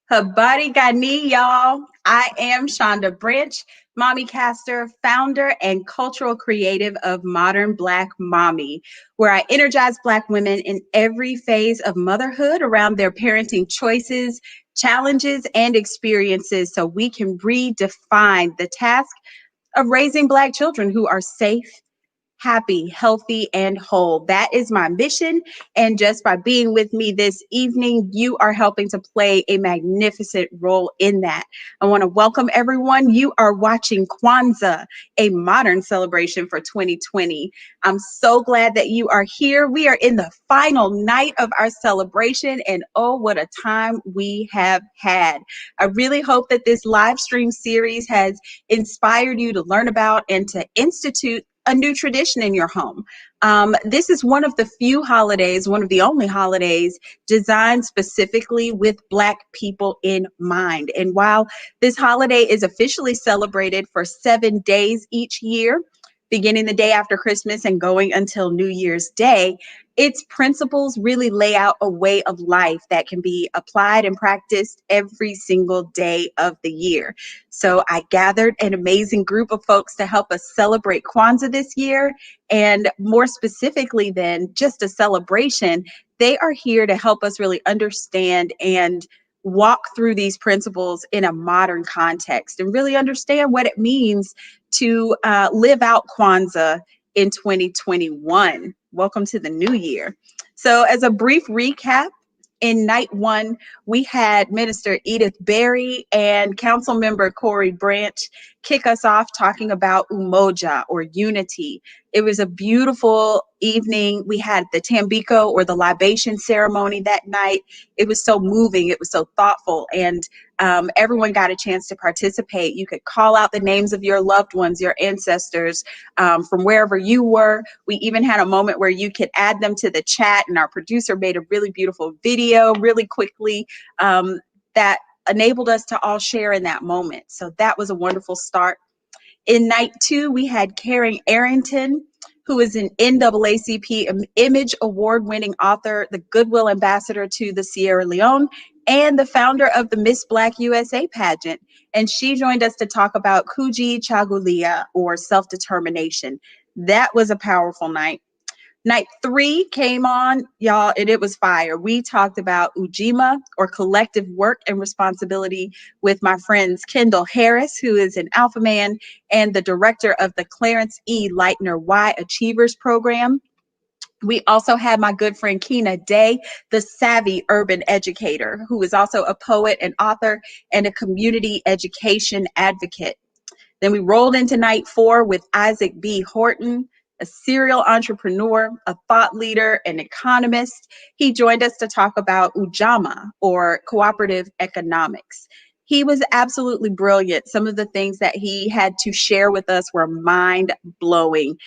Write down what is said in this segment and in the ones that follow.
Habari Gani, y'all. I am Chanda Branch, mommy caster, founder, and cultural creative of Modern Black Mommy, where I energize Black women in every phase of motherhood around their parenting choices, challenges, and experiences so we can redefine the task of raising Black children who are safe, happy, healthy, and whole. That is my mission. And just by being with me this evening, you are helping to play a magnificent role in that. I want to welcome everyone. You are watching Kwanzaa, a modern celebration for 2020. I'm so glad that you are here. We are in the final night of our celebration, and oh, what a time we have had. I really hope that this live stream series has inspired you to learn about and to institute a new tradition in your home. This is one of the few holidays, one of the only holidays designed specifically with Black people in mind. And while this holiday is officially celebrated for 7 days each year, beginning the day after Christmas and going until New Year's Day, its principles really lay out a way of life that can be applied and practiced every single day of the year. So I gathered an amazing group of folks to help us celebrate Kwanzaa this year. And more specifically than just a celebration, they are here to help us really understand and walk through these principles in a modern context and really understand what it means to live out Kwanzaa in 2021. Welcome to the new year. So, as a brief recap, in night one, we had Minister Edith Berry and Council Member Corey Branch kick us off talking about umoja or unity. It was a beautiful evening. We had the tambiko or the libation ceremony that night. It was so moving. It was so thoughtful. And everyone got a chance to participate. You could call out the names of your loved ones, your ancestors, from wherever you were. We even had a moment where you could add them to the chat, and our producer made a really beautiful video really quickly that enabled us to all share in that moment. So that was a wonderful start. In night two, we had Karen Arrington, who is an NAACP Image Award-winning author, the Goodwill Ambassador to the Sierra Leone, and the founder of the Miss Black USA pageant. And she joined us to talk about Kuji Chagulia, or self-determination. That was a powerful night. Night three came on, y'all, and it was fire. We talked about Ujima, or collective work and responsibility, with my friends Kendall Harris, who is an Alpha Man and the director of the Clarence E. Leitner Y Achievers Program. We also had my good friend Keena Day, the savvy urban educator, who is also a poet and author and a community education advocate. Then we rolled into night four with Isaac B. Horton, a serial entrepreneur, a thought leader, an economist. He joined us to talk about Ujamaa, or cooperative economics. He was absolutely brilliant. Some of the things that he had to share with us were mind blowing,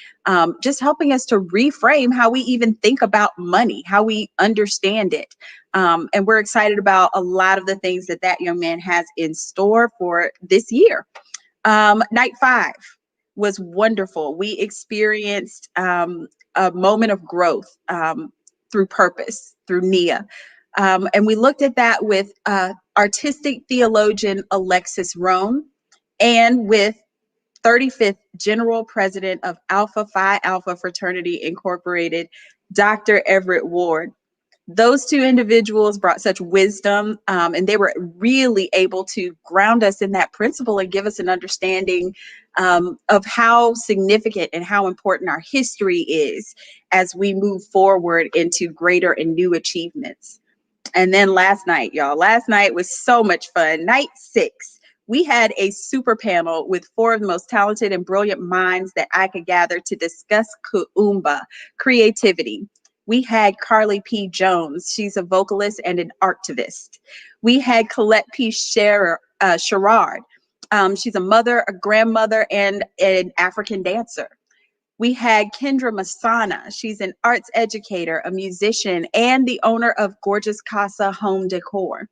just helping us to reframe how we even think about money, how we understand it. And we're excited about a lot of the things that that young man has in store for this year. Night five was wonderful. We experienced a moment of growth through purpose, through Nia. And we looked at that with artistic theologian Alexis Rome and with 35th General President of Alpha Phi Alpha Fraternity Incorporated, Dr. Everett Ward. Those two individuals brought such wisdom, and they were really able to ground us in that principle and give us an understanding of how significant and how important our history is as we move forward into greater and new achievements. And then last night, y'all, last night was so much fun. Night six, we had a super panel with four of the most talented and brilliant minds that I could gather to discuss Kuumba, creativity. We had Carly P. Jones. She's a vocalist and an artivist. We had Colette P. Sherrard. She's a mother, a grandmother, and an African dancer. We had Kendra Masana. She's an arts educator, a musician, and the owner of Gorgeous Casa Home Decor.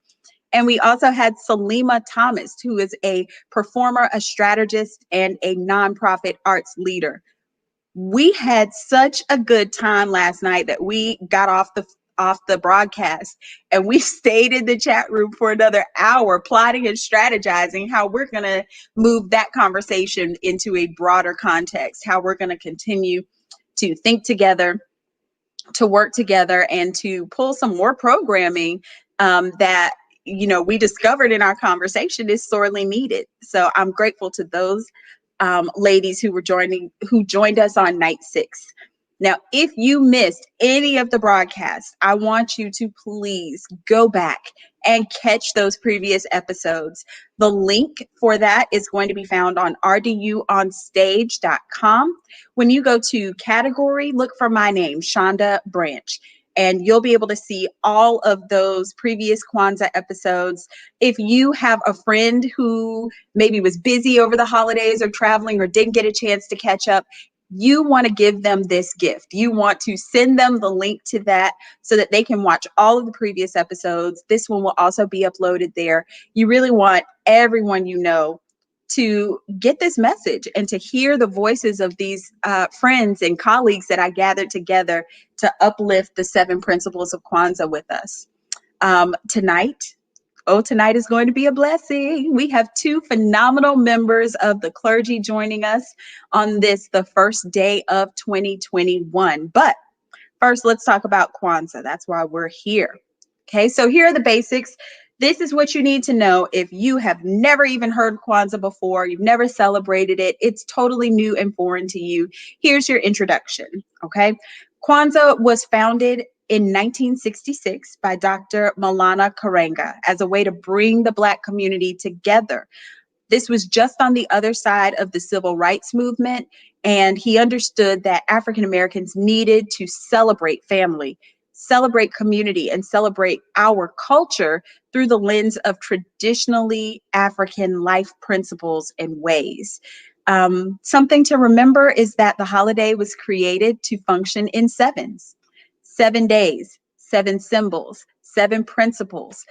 And we also had Salima Thomas, who is a performer, a strategist, and a nonprofit arts leader. We had such a good time last night that we got off off the broadcast, and we stayed in the chat room for another hour plotting and strategizing how we're going to move that conversation into a broader context, how we're going to continue to think together, to work together, and to pull some more programming that we discovered in our conversation is sorely needed. So I'm grateful to those ladies who joined us on night 6. Now, if you missed any of the broadcasts, I want you to please go back and catch those previous episodes. The link for that is going to be found on rduonstage.com. When you go to category, look for my name, Chanda Branch, and you'll be able to see all of those previous Kwanzaa episodes. If you have a friend who maybe was busy over the holidays or traveling or didn't get a chance to catch up, you want to give them this gift. You want to send them the link to that so that they can watch all of the previous episodes. This one will also be uploaded there. You really want everyone to get this message and to hear the voices of these friends and colleagues that I gathered together to uplift the 7 principles of Kwanzaa with us. Tonight is going to be a blessing. We have 2 phenomenal members of the clergy joining us on the first day of 2021. But first, let's talk about Kwanzaa. That's why we're here. Okay, so here are the basics. This is what you need to know if you have never even heard Kwanzaa before, you've never celebrated it, it's totally new and foreign to you. Here's your introduction, okay? Kwanzaa was founded in 1966 by Dr. Maulana Karenga as a way to bring the Black community together. This was just on the other side of the civil rights movement, and he understood that African Americans needed to celebrate family, celebrate community, and celebrate our culture through the lens of traditionally African life principles and ways. Something to remember is that the holiday was created to function in 7s. 7 days, 7 symbols, 7 principles.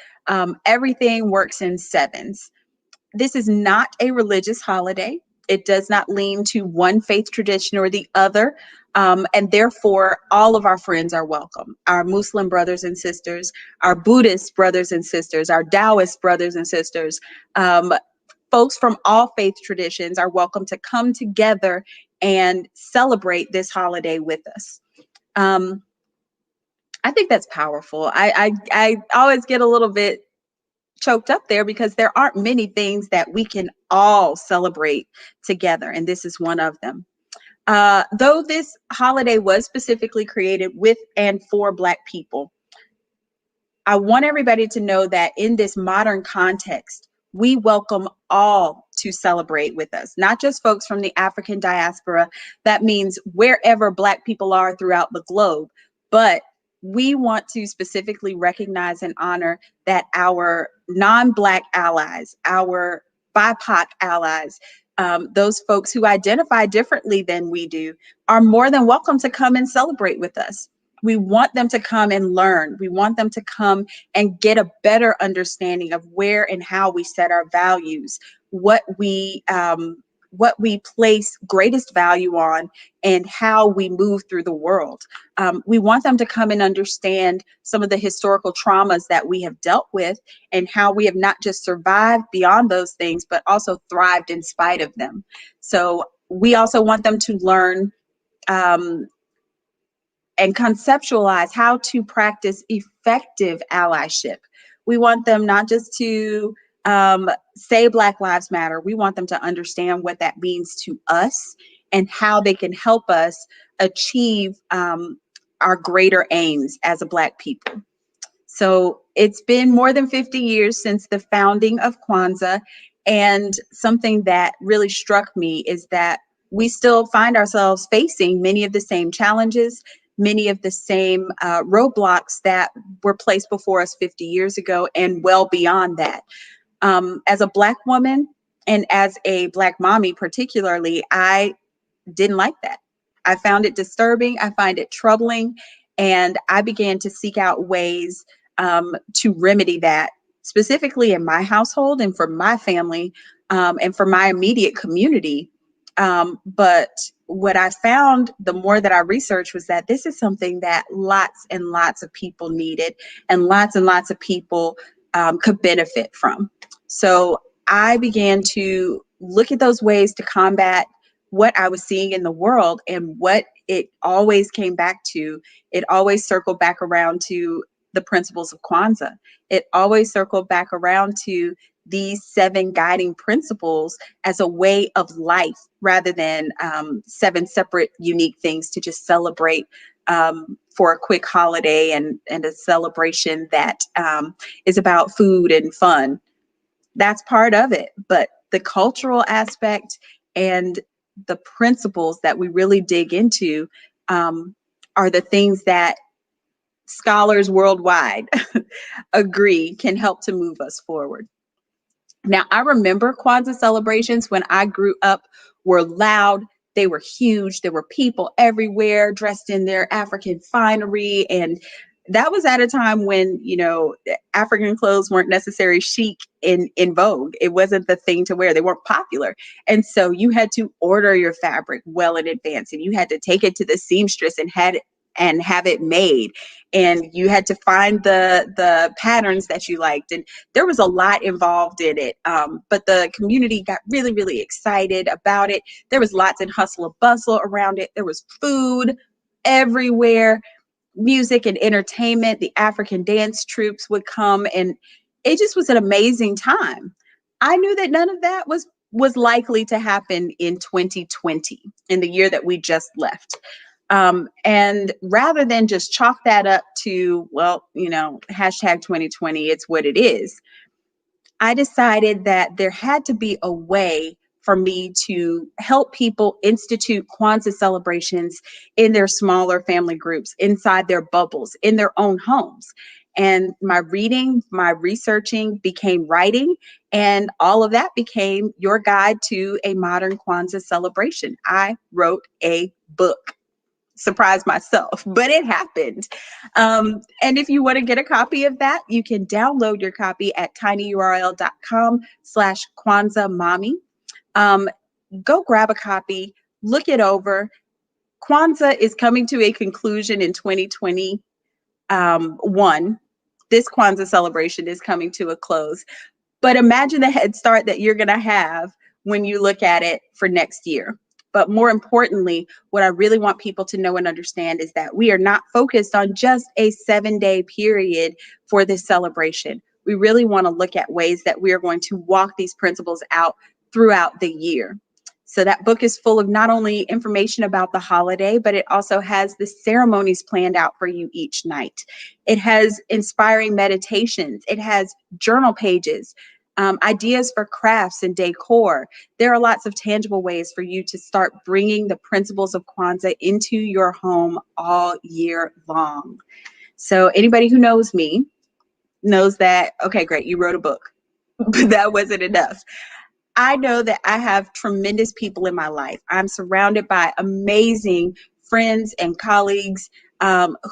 Everything works in 7s. This is not a religious holiday. It does not lean to one faith tradition or the other. And therefore, all of our friends are welcome. Our Muslim brothers and sisters, our Buddhist brothers and sisters, our Taoist brothers and sisters, folks from all faith traditions are welcome to come together and celebrate this holiday with us. I think that's powerful. I always get a little bit choked up there because there aren't many things that we can all celebrate together, and this is one of them. Though this holiday was specifically created with and for Black people, I want everybody to know that in this modern context, we welcome all to celebrate with us, not just folks from the African diaspora. That means wherever Black people are throughout the globe, but we want to specifically recognize and honor that our non-Black allies, our BIPOC allies, those folks who identify differently than we do, are more than welcome to come and celebrate with us. We want them to come and learn. We want them to come and get a better understanding of where and how we set our values, what we place greatest value on, and how we move through the world. We want them to come and understand some of the historical traumas that we have dealt with and how we have not just survived beyond those things, but also thrived in spite of them. So we also want them to learn and conceptualize how to practice effective allyship. We want them not just to say Black Lives Matter. We want them to understand what that means to us and how they can help us achieve our greater aims as a Black people. So it's been more than 50 years since the founding of Kwanzaa, and something that really struck me is that we still find ourselves facing many of the same challenges, many of the same roadblocks that were placed before us 50 years ago and well beyond that. As a Black woman and as a Black mommy particularly, I didn't like that. I found it disturbing. I find it troubling. And I began to seek out ways to remedy that, specifically in my household and for my family and for my immediate community. But what I found the more that I researched was that this is something that lots and lots of people needed and lots of people could benefit from. So I began to look at those ways to combat what I was seeing in the world, and what it always came back to. It always circled back around to the principles of Kwanzaa. It always circled back around to these 7 guiding principles as a way of life, rather than 7 separate, unique things to just celebrate for a quick holiday, and a celebration that is about food and fun. That's part of it. But the cultural aspect and the principles that we really dig into are the things that scholars worldwide agree can help to move us forward. Now, I remember Kwanzaa celebrations when I grew up were loud. They were huge. There were people everywhere dressed in their African finery. And that was at a time when, African clothes weren't necessarily chic in vogue. It wasn't the thing to wear. They weren't popular. And so you had to order your fabric well in advance, and you had to take it to the seamstress and have it made. And you had to find the patterns that you liked. And there was a lot involved in it. But the community got really, really excited about it. There was lots of hustle and bustle around it. There was food everywhere, music and entertainment. The African dance troops would come, and it just was an amazing time. I knew that none of that was likely to happen in 2020, in the year that we just left. And rather than just chalk that up to, well, hashtag 2020, it's what it is, I decided that there had to be a way for me to help people institute Kwanzaa celebrations in their smaller family groups, inside their bubbles, in their own homes. And my reading, my researching became writing, and all of that became your guide to a modern Kwanzaa celebration. I wrote a book. Surprise myself, but it happened. And if you want to get a copy of that, you can download your copy at tinyurl.com/Kwanzaa Mommy. Go grab a copy, look it over. Kwanzaa is coming to a conclusion in 2021. This Kwanzaa celebration is coming to a close. But imagine the head start that you're going to have when you look at it for next year. But more importantly, what I really want people to know and understand is that we are not focused on just a 7-day period for this celebration. We really want to look at ways that we are going to walk these principles out throughout the year. So that book is full of not only information about the holiday, but it also has the ceremonies planned out for you each night. It has inspiring meditations. It has journal pages, ideas for crafts and decor. There are lots of tangible ways for you to start bringing the principles of Kwanzaa into your home all year long. So anybody who knows me knows that, okay, great, you wrote a book, but that wasn't enough. I know that I have tremendous people in my life. I'm surrounded by amazing friends and colleagues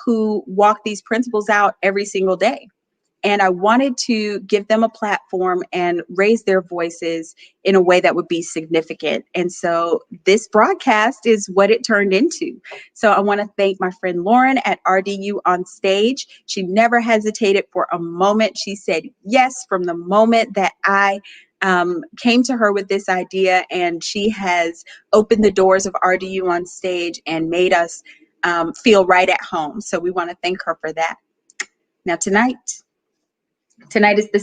who walk these principles out every single day. And I wanted to give them a platform and raise their voices in a way that would be significant. And so this broadcast is what it turned into. So I want to thank my friend Lauren at RDU On Stage. She never hesitated for a moment. She said yes from the moment that I came to her with this idea, and she has opened the doors of RDU On Stage and made us feel right at home. So we want to thank her for that. Now Tonight is the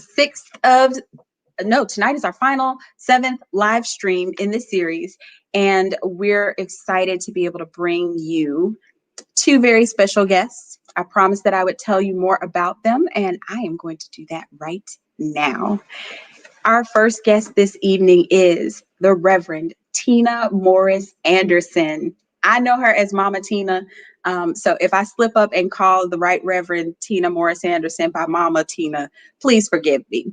tonight is our final 7th live stream in the series, and we're excited to be able to bring you 2 very special guests. I promised that I would tell you more about them, and I am going to do that right now. Our first guest this evening is the Reverend Tina Morris Anderson. I know her as Mama Tina. So if I slip up and call the right Reverend Tina Morris Anderson by Mama Tina, please forgive me.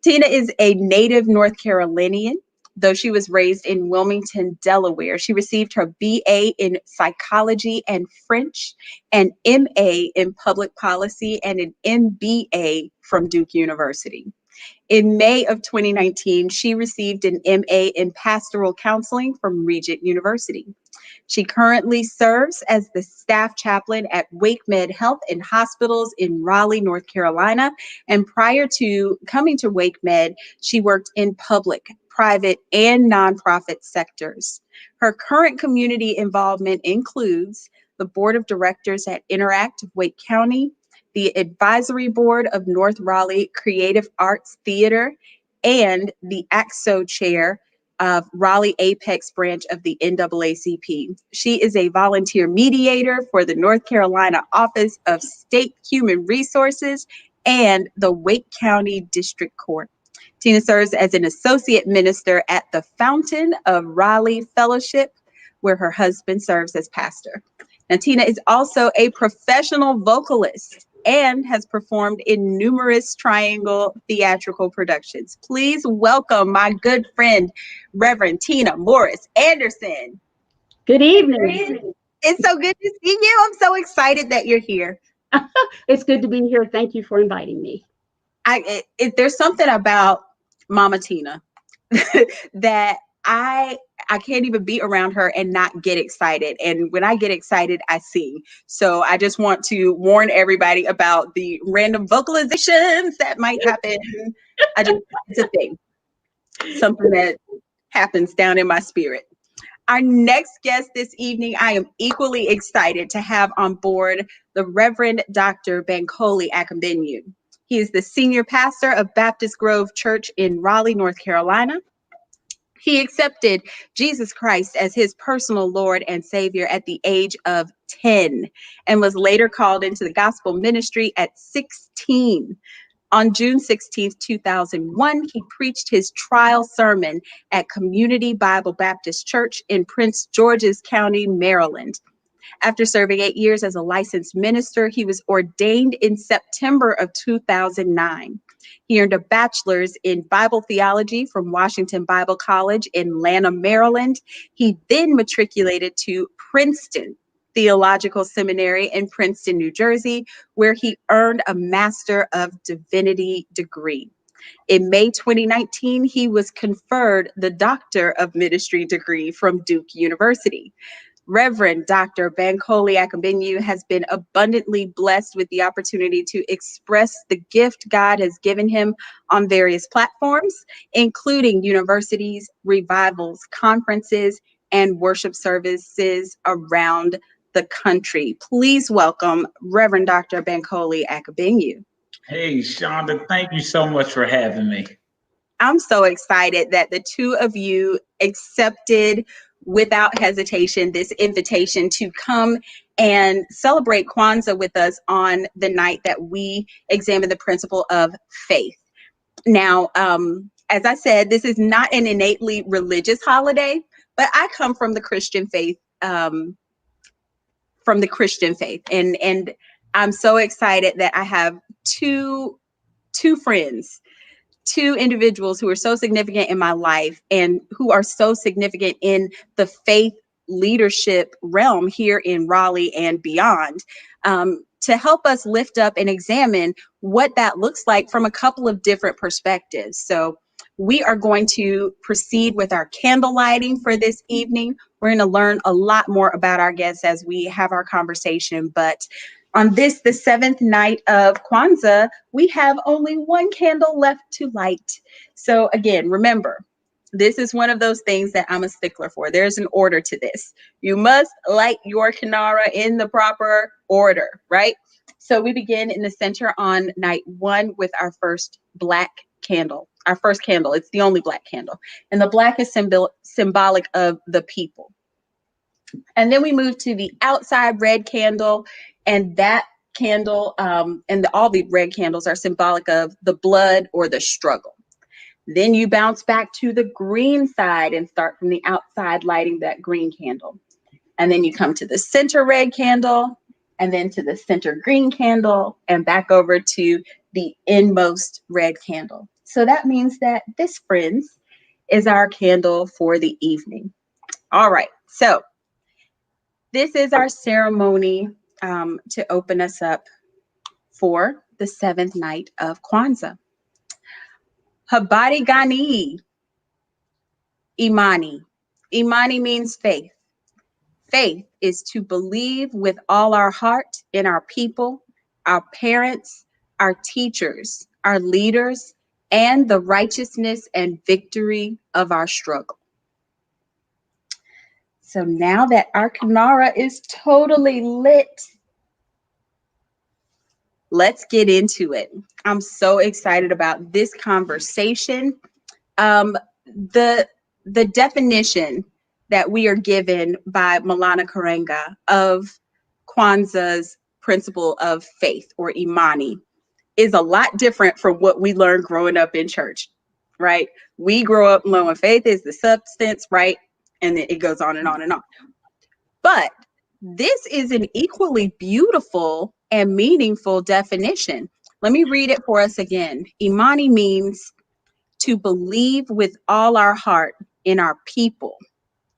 Tina is a native North Carolinian. Though she was raised in Wilmington, Delaware, she received her BA in psychology and French, an MA in public policy, and an MBA from Duke University. In May of 2019, she received an MA in Pastoral Counseling from Regent University. She currently serves as the staff chaplain at WakeMed Health and Hospitals in Raleigh, North Carolina. And prior to coming to WakeMed, she worked in public, private, and nonprofit sectors. Her current community involvement includes the board of directors at Interact of Wake County, the advisory board of North Raleigh Creative Arts Theater, and the AXO chair of Raleigh Apex branch of the NAACP. She is a volunteer mediator for the North Carolina Office of State Human Resources and the Wake County District Court. Tina serves as an associate minister at the Fountain of Raleigh Fellowship, where her husband serves as pastor. Now, Tina is also a professional vocalist and has performed in numerous Triangle theatrical productions. Please welcome my good friend, Reverend Tina Morris Anderson. Good evening. It's so good to see you. I'm so excited that you're here. It's good to be here. Thank you for inviting me. There's something about Mama Tina that I can't even be around her and not get excited. And when I get excited, I sing. So I just want to warn everybody about the random vocalizations that might happen. It's a thing, something that happens down in my spirit. Our next guest this evening, I am equally excited to have on board the Reverend Dr. Bankole Akabenyu. He is the senior pastor of Baptist Grove Church in Raleigh, North Carolina. He accepted Jesus Christ as his personal Lord and Savior at the age of 10 and was later called into the gospel ministry at 16. On June 16, 2001, he preached his trial sermon at Community Bible Baptist Church in Prince George's County, Maryland. After serving 8 years as a licensed minister, he was ordained in September of 2009. He earned a bachelor's in Bible theology from Washington Bible College in Lanham, Maryland. He then matriculated to Princeton Theological Seminary in Princeton, New Jersey, where he earned a Master of Divinity degree. In May 2019, he was conferred the Doctor of Ministry degree from Duke University. Reverend Dr. Bankole Akabenyu has been abundantly blessed with the opportunity to express the gift God has given him on various platforms, including universities, revivals, conferences, and worship services around the country. Please welcome Reverend Dr. Bankole Akabenyu. Hey, Shonda, thank you so much for having me. I'm so excited that the two of you accepted without hesitation this invitation to come and celebrate Kwanzaa with us on the night that we examine the principle of faith. Now, as I said, this is not an innately religious holiday, but I come from the Christian faith, and I'm so excited that I have two friends, two individuals who are so significant in my life and who are so significant in the faith leadership realm here in Raleigh and beyond, to help us lift up and examine what that looks like from a couple of different perspectives. So we are going to proceed with our candle lighting for this evening. We're going to learn a lot more about our guests as we have our conversation, but on this, the seventh night of Kwanzaa, we have only one candle left to light. So again, remember, this is one of those things that I'm a stickler for. There's an order to this. You must light your kinara in the proper order, right? So we begin in the center on night one with our first black candle. Our first candle, it's the only black candle. And the black is symbolic of the people. And then we move to the outside red candle, and that candle all the red candles are symbolic of the blood or the struggle. Then you bounce back to the green side and start from the outside lighting that green candle. And then you come to the center red candle, and then to the center green candle, and back over to the inmost red candle. So that means that this, friends, is our candle for the evening. All right, so this is our ceremony to open us up for the seventh night of Kwanzaa. Habari Gani. Imani. Imani means faith. Faith is to believe with all our heart in our people, our parents, our teachers, our leaders, and the righteousness and victory of our struggle. So now that our Kanara is totally lit, let's get into it. I'm so excited about this conversation. The definition that we are given by Maulana Karenga of Kwanzaa's principle of faith, or Imani, is a lot different from what we learned growing up in church, right? We grow up knowing faith is the substance, right? And then it goes on and on and on. But this is an equally beautiful and meaningful definition. Let me read it for us again. Imani means to believe with all our heart in our people,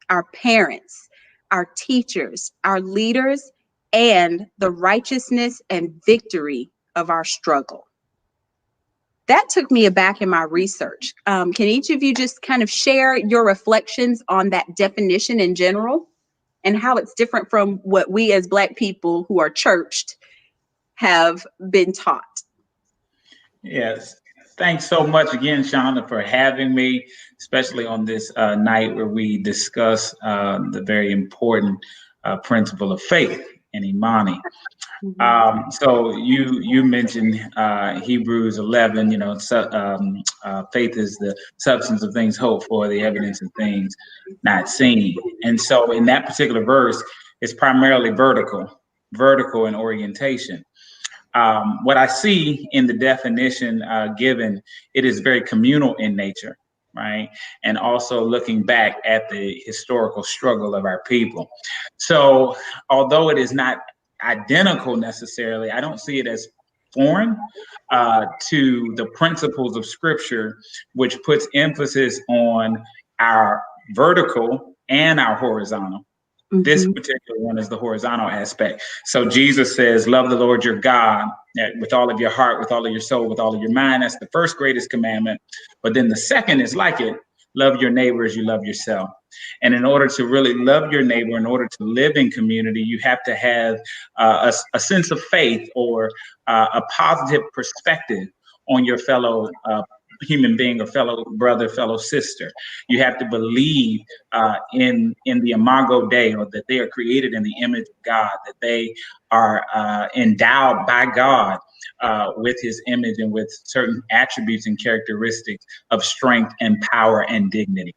our parents, our teachers, our leaders, and the righteousness and victory of our struggle. That took me aback in my research. Can each of you just kind of share your reflections on that definition in general and how it's different from what we as Black people who are churched have been taught? Yes. Thanks so much again, Shonda, for having me, especially on this night where we discuss the very important principle of faith in Imani. So you mentioned Hebrews 11. Faith is the substance of things hoped for, the evidence of things not seen. And so in that particular verse, it's primarily vertical in orientation. What I see in the definition given, it is very communal in nature, right? And also looking back at the historical struggle of our people. So although it is not identical necessarily, I don't see it as foreign to the principles of Scripture, which puts emphasis on our vertical and our horizontal. This particular one is the horizontal aspect. So Jesus says, love the Lord your God with all of your heart, with all of your soul, with all of your mind. That's the first greatest commandment. But then the second is like it, love your neighbor as you love yourself. And in order to really love your neighbor, in order to live in community, you have to have a sense of faith or a positive perspective on your fellow human being, or fellow brother, fellow sister. You have to believe in the Imago Dei, or that they are created in the image of God, that they are endowed by God with his image and with certain attributes and characteristics of strength and power and dignity.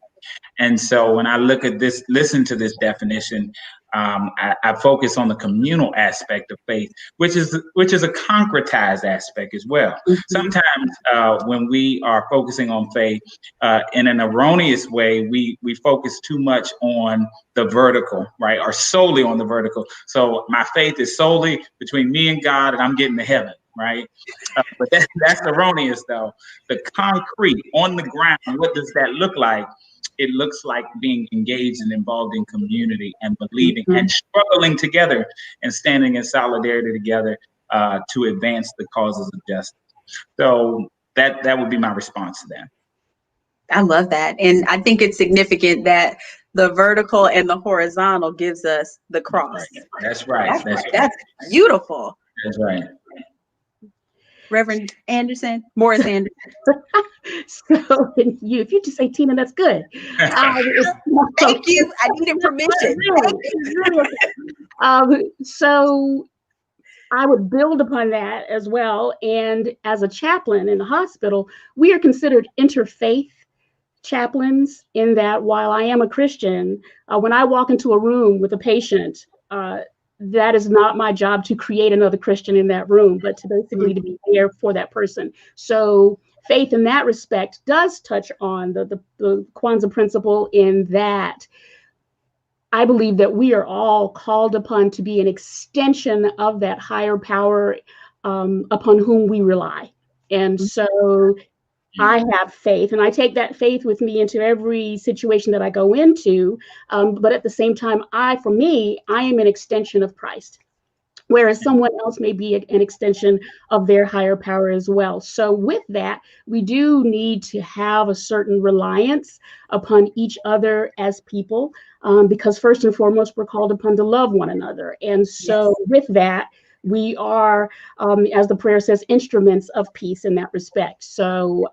And so when I look at this, listen to this definition, I focus on the communal aspect of faith, which is a concretized aspect as well. Sometimes when we are focusing on faith in an erroneous way, we focus too much on the vertical, right, or solely on the vertical. So my faith is solely between me and God, and I'm getting to heaven, right? But that's erroneous, though. The concrete on the ground, what does that look like? It looks like being engaged and involved in community and believing and struggling together and standing in solidarity together to advance the causes of justice. So that would be my response to that. I love that. And I think it's significant that the vertical and the horizontal gives us the cross. That's right. That's beautiful. That's right. Reverend Anderson, Morris Anderson. So if you just say Tina, that's good. Thank you. I needed permission. So I would build upon that as well. And as a chaplain in the hospital, we are considered interfaith chaplains, in that while I am a Christian, when I walk into a room with a patient, that is not my job to create another Christian in that room, but to basically to be there for that person. So faith in that respect does touch on the Kwanzaa principle, in that I believe that we are all called upon to be an extension of that higher power upon whom we rely. And so I have faith, and I take that faith with me into every situation that I go into. But at the same time, for me, I am an extension of Christ. whereas someone else may be an extension of their higher power as well. So with that, we do need to have a certain reliance upon each other as people, because first and foremost, we're called upon to love one another. And so with that, we are, as the prayer says, instruments of peace in that respect. So,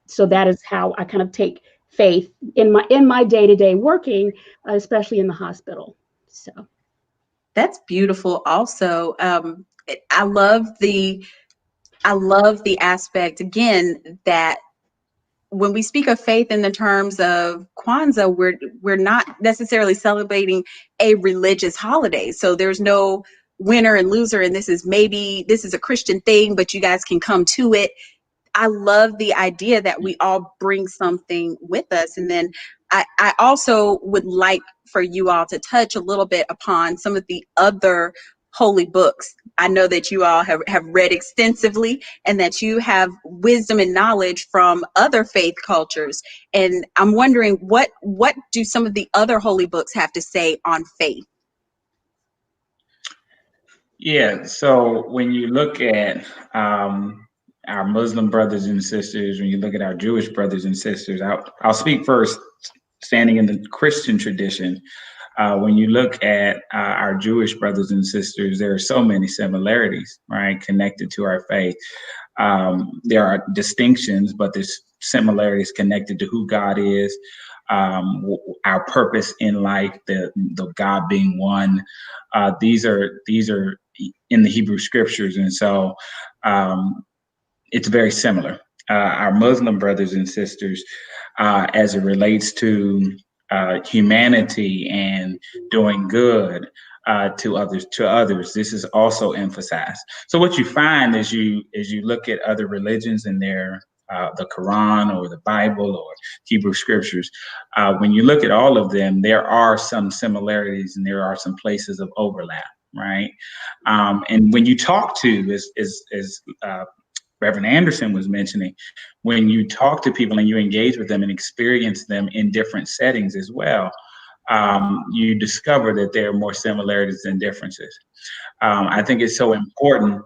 so that is how I kind of take faith in my day-to-day working, especially in the hospital. So. That's beautiful. Also, I love the aspect again that when we speak of faith in the terms of Kwanzaa, we're not necessarily celebrating a religious holiday. So there's no winner and loser, and this is a Christian thing, but you guys can come to it. I love the idea that we all bring something with us. And then I also would like for you all to touch a little bit upon some of the other holy books. I know that you all have read extensively and that you have wisdom and knowledge from other faith cultures. And I'm wondering what do some of the other holy books have to say on faith? Yeah, so when you look at our Muslim brothers and sisters, when you look at our Jewish brothers and sisters, I'll speak first, standing in the Christian tradition. When you look at our Jewish brothers and sisters, there are so many similarities, right, connected to our faith. There are distinctions, but there's similarities connected to who God is, our purpose in life, the God being one. These are in the Hebrew scriptures, and so it's very similar. Our Muslim brothers and sisters, as it relates to humanity and doing good to others, this is also emphasized. So what you find as you look at other religions and their the Quran or the Bible or Hebrew scriptures, when you look at all of them, there are some similarities and there are some places of overlap, right? And when you talk to, as Reverend Anderson was mentioning, when you talk to people and you engage with them and experience them in different settings as well, you discover that there are more similarities than differences. I think it's so important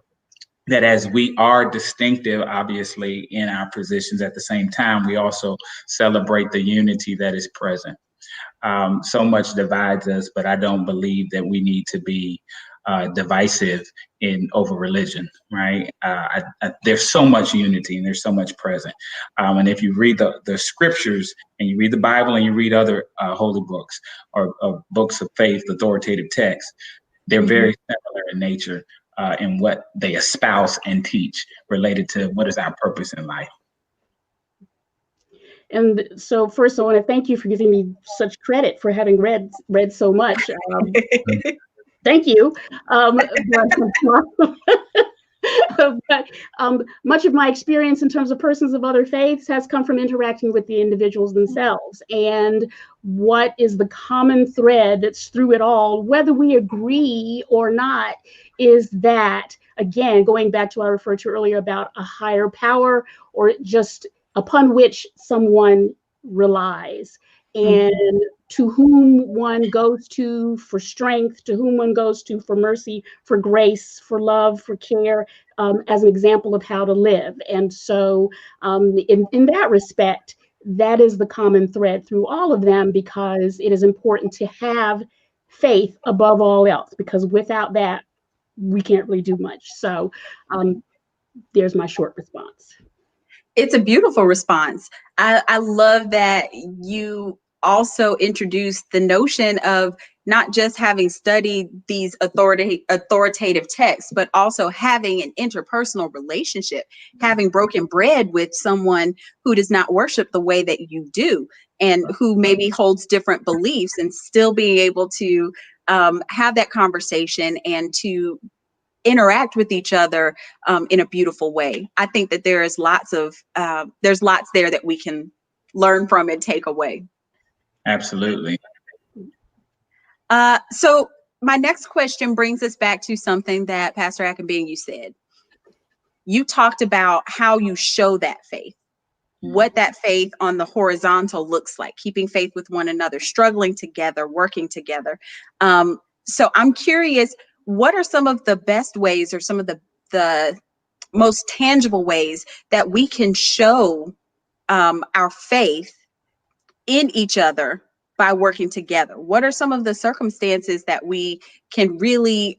that as we are distinctive, obviously, in our positions, at the same time, we also celebrate the unity that is present. So much divides us, but I don't believe that we need to be divisive over religion, right? There's so much unity and there's so much present. And if you read the scriptures and you read the Bible and you read other holy books or books of faith, authoritative texts, they're very similar in nature in what they espouse and teach related to what is our purpose in life. And so first I want to thank you for giving me such credit for having read so much. Thank you. But much of my experience in terms of persons of other faiths has come from interacting with the individuals themselves. And what is the common thread that's through it all, whether we agree or not, is that, again, going back to what I referred to earlier about a higher power or just upon which someone relies. And to whom one goes to for strength, to whom one goes to for mercy, for grace, for love, for care, as an example of how to live. And so in that respect, that is the common thread through all of them, because it is important to have faith above all else, because without that, we can't really do much. So there's my short response. It's a beautiful response. I love that you also introduced the notion of not just having studied these authoritative texts, but also having an interpersonal relationship, having broken bread with someone who does not worship the way that you do and who maybe holds different beliefs, and still being able to have that conversation and to interact with each other in a beautiful way. I think that there's lots there that we can learn from and take away. Absolutely. So my next question brings us back to something that Pastor Akinbing, you said. You talked about how you show that faith, what that faith on the horizontal looks like, keeping faith with one another, struggling together, working together. So I'm curious, what are some of the best ways or some of the most tangible ways that we can show our faith in each other by working together? What are some of the circumstances that we can really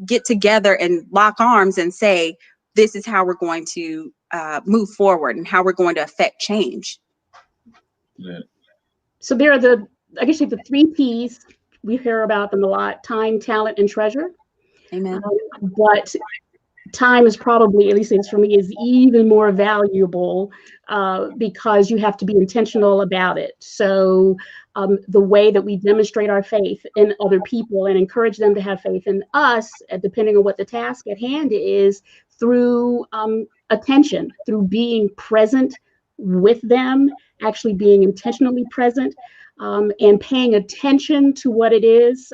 get together and lock arms and say, this is how we're going to move forward and how we're going to affect change? Yeah. So there are I guess you have the 3 P's. We hear about them a lot: time, talent, and treasure. Amen. But time is probably, at least it's for me, is even more valuable because you have to be intentional about it. So the way that we demonstrate our faith in other people and encourage them to have faith in us, depending on what the task at hand is, through attention, through being present with them, actually being intentionally present, and paying attention to what it is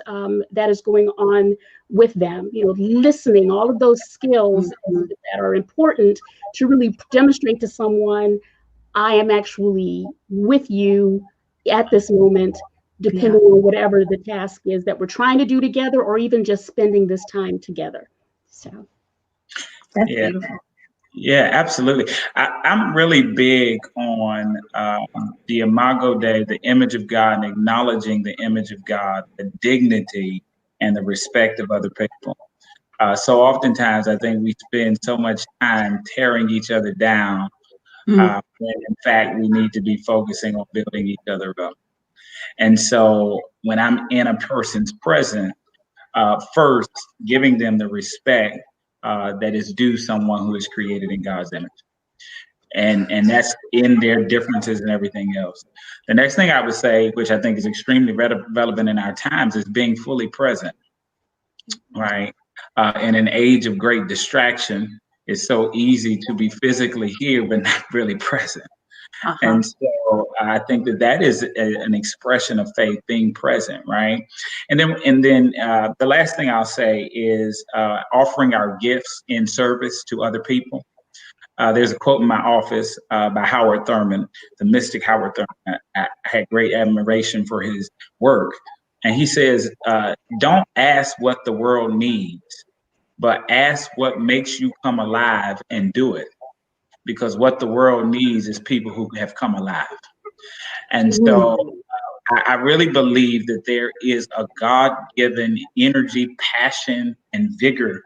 that is going on with them, listening, all of those skills that are important to really demonstrate to someone, I am actually with you at this moment, depending on whatever the task is that we're trying to do together, or even just spending this time together. So that's Yeah. beautiful. Yeah, absolutely. I'm really big on the Imago Dei, the image of God, and acknowledging the image of God, the dignity and the respect of other people. So oftentimes, I think we spend so much time tearing each other down, when in fact we need to be focusing on building each other up. And so when I'm in a person's presence, first giving them the respect that is due someone who is created in God's image. And that's in their differences and everything else. The next thing I would say, which I think is extremely relevant in our times, is being fully present, right? In an age of great distraction, it's so easy to be physically here but not really present. And so I think that is an expression of faith, being present, right? And then the last thing I'll say is offering our gifts in service to other people. There's a quote in my office by Howard Thurman, the mystic Howard Thurman. I had great admiration for his work. And he says, don't ask what the world needs, but ask what makes you come alive and do it. Because what the world needs is people who have come alive. And so I really believe that there is a God-given energy, passion, and vigor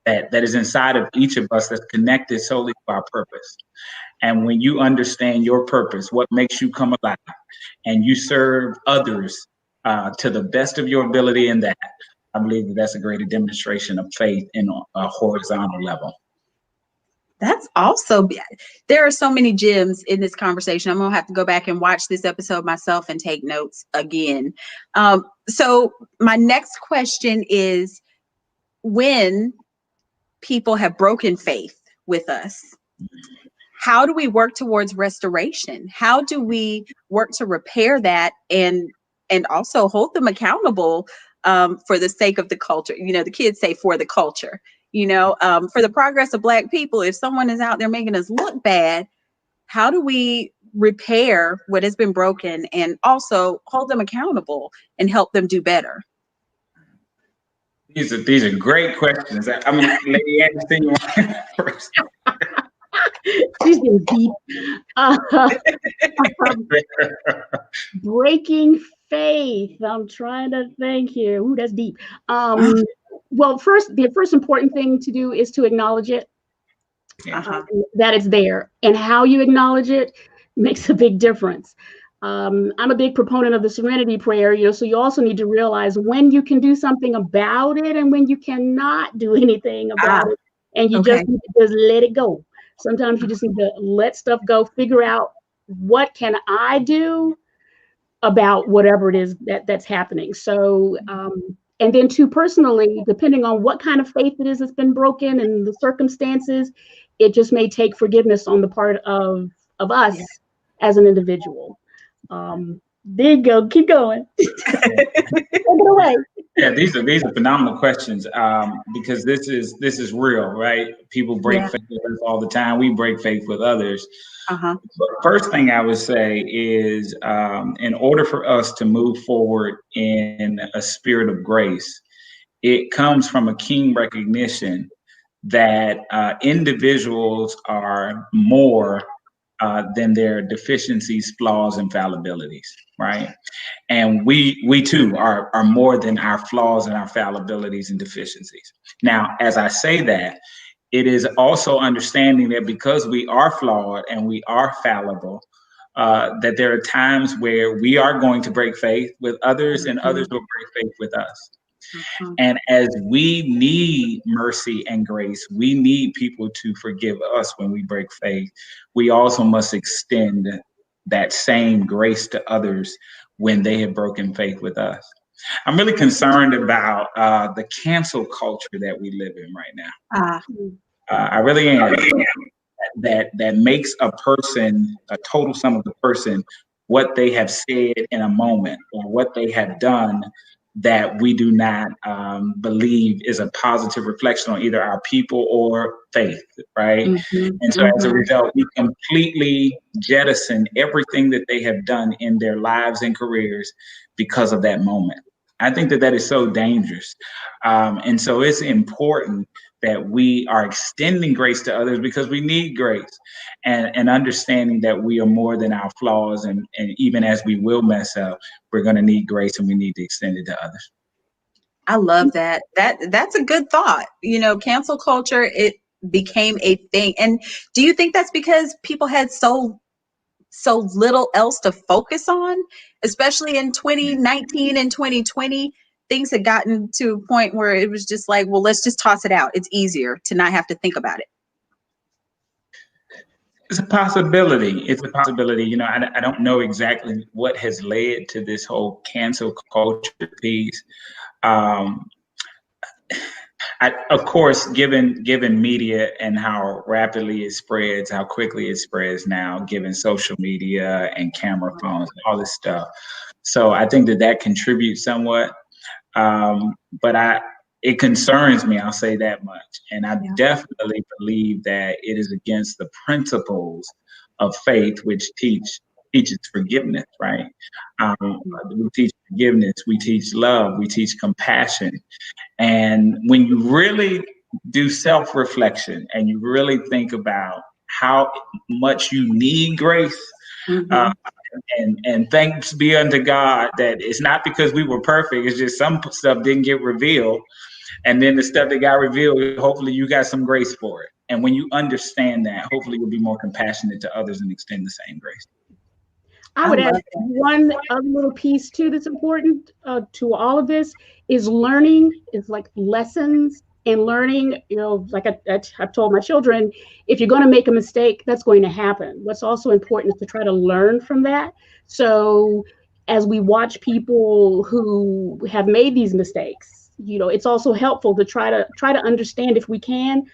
that is inside of each of us that's connected solely to our purpose. And when you understand your purpose, what makes you come alive, and you serve others to the best of your ability in that, I believe that that's a greater demonstration of faith in a horizontal level. That's also, there are so many gems in this conversation. I'm going to have to go back and watch this episode myself and take notes again. So my next question is, when people have broken faith with us, how do we work towards restoration? How do we work to repair that and also hold them accountable for the sake of the culture? The kids say for the culture. For the progress of Black people. If someone is out there making us look bad, how do we repair what has been broken and also hold them accountable and help them do better? These are great questions. I mean, Lady Anderson, you want first? She's getting deep. Breaking faith. I'm trying to think here. Ooh, that's deep. Well, the first important thing to do is to acknowledge it, that it's there, and how you acknowledge it makes a big difference. I'm a big proponent of the serenity prayer, so you also need to realize when you can do something about it and when you cannot do anything about it, and you just need to just let it go. Sometimes you just need to let stuff go, figure out what can I do about whatever it is that's happening. So, and then too, personally, depending on what kind of faith it is that's been broken and the circumstances, it just may take forgiveness on the part of us as an individual. There you go. Keep going. Take it away. Yeah, these are phenomenal questions because this is real, right? People break faith with us all the time. We break faith with others. First thing I would say is, in order for us to move forward in a spirit of grace, it comes from a keen recognition that individuals are more than their deficiencies, flaws, and fallibilities, right? And we too are more than our flaws and our fallibilities and deficiencies. Now, as I say that, it is also understanding that because we are flawed and we are fallible, that there are times where we are going to break faith with others and others will break faith with us. And as we need mercy and grace, we need people to forgive us when we break faith. We also must extend that same grace to others when they have broken faith with us. I'm really concerned about the cancel culture that we live in right now. I really am. That makes a person, a total sum of the person, what they have said in a moment or what they have done that we do not believe is a positive reflection on either our people or faith, right? And so as a result, we completely jettison everything that they have done in their lives and careers because of that moment. I think that is so dangerous. And so it's important that we are extending grace to others because we need grace and understanding that we are more than our flaws. And even as we will mess up, we're going to need grace and we need to extend it to others. I love that. That's a good thought. Cancel culture, it became a thing. And do you think that's because people had so little else to focus on, especially in 2019 and 2020? Things had gotten to a point where it was just like, well, let's just toss it out. It's easier to not have to think about it. It's a possibility. It's a possibility. I don't know exactly what has led to this whole cancel culture piece. Of course, given media and how rapidly it spreads, how quickly it spreads now, given social media and camera phones, all this stuff. So I think that contributes somewhat. But it concerns me, I'll say that much. And I definitely believe that it is against the principles of faith, which teaches forgiveness, right? We teach forgiveness, we teach love, we teach compassion. And when you really do self-reflection and you really think about how much you need grace, and thanks be unto God that it's not because we were perfect, it's just some stuff didn't get revealed. And then the stuff that got revealed, hopefully you got some grace for it. And when you understand that, hopefully you'll be more compassionate to others and extend the same grace. I would add one other little piece too that's important to all of this is learning, is like lessons and learning, like I've told my children, if you're going to make a mistake, that's going to happen. What's also important is to try to learn from that. So as we watch people who have made these mistakes, it's also helpful to try to understand, if we can,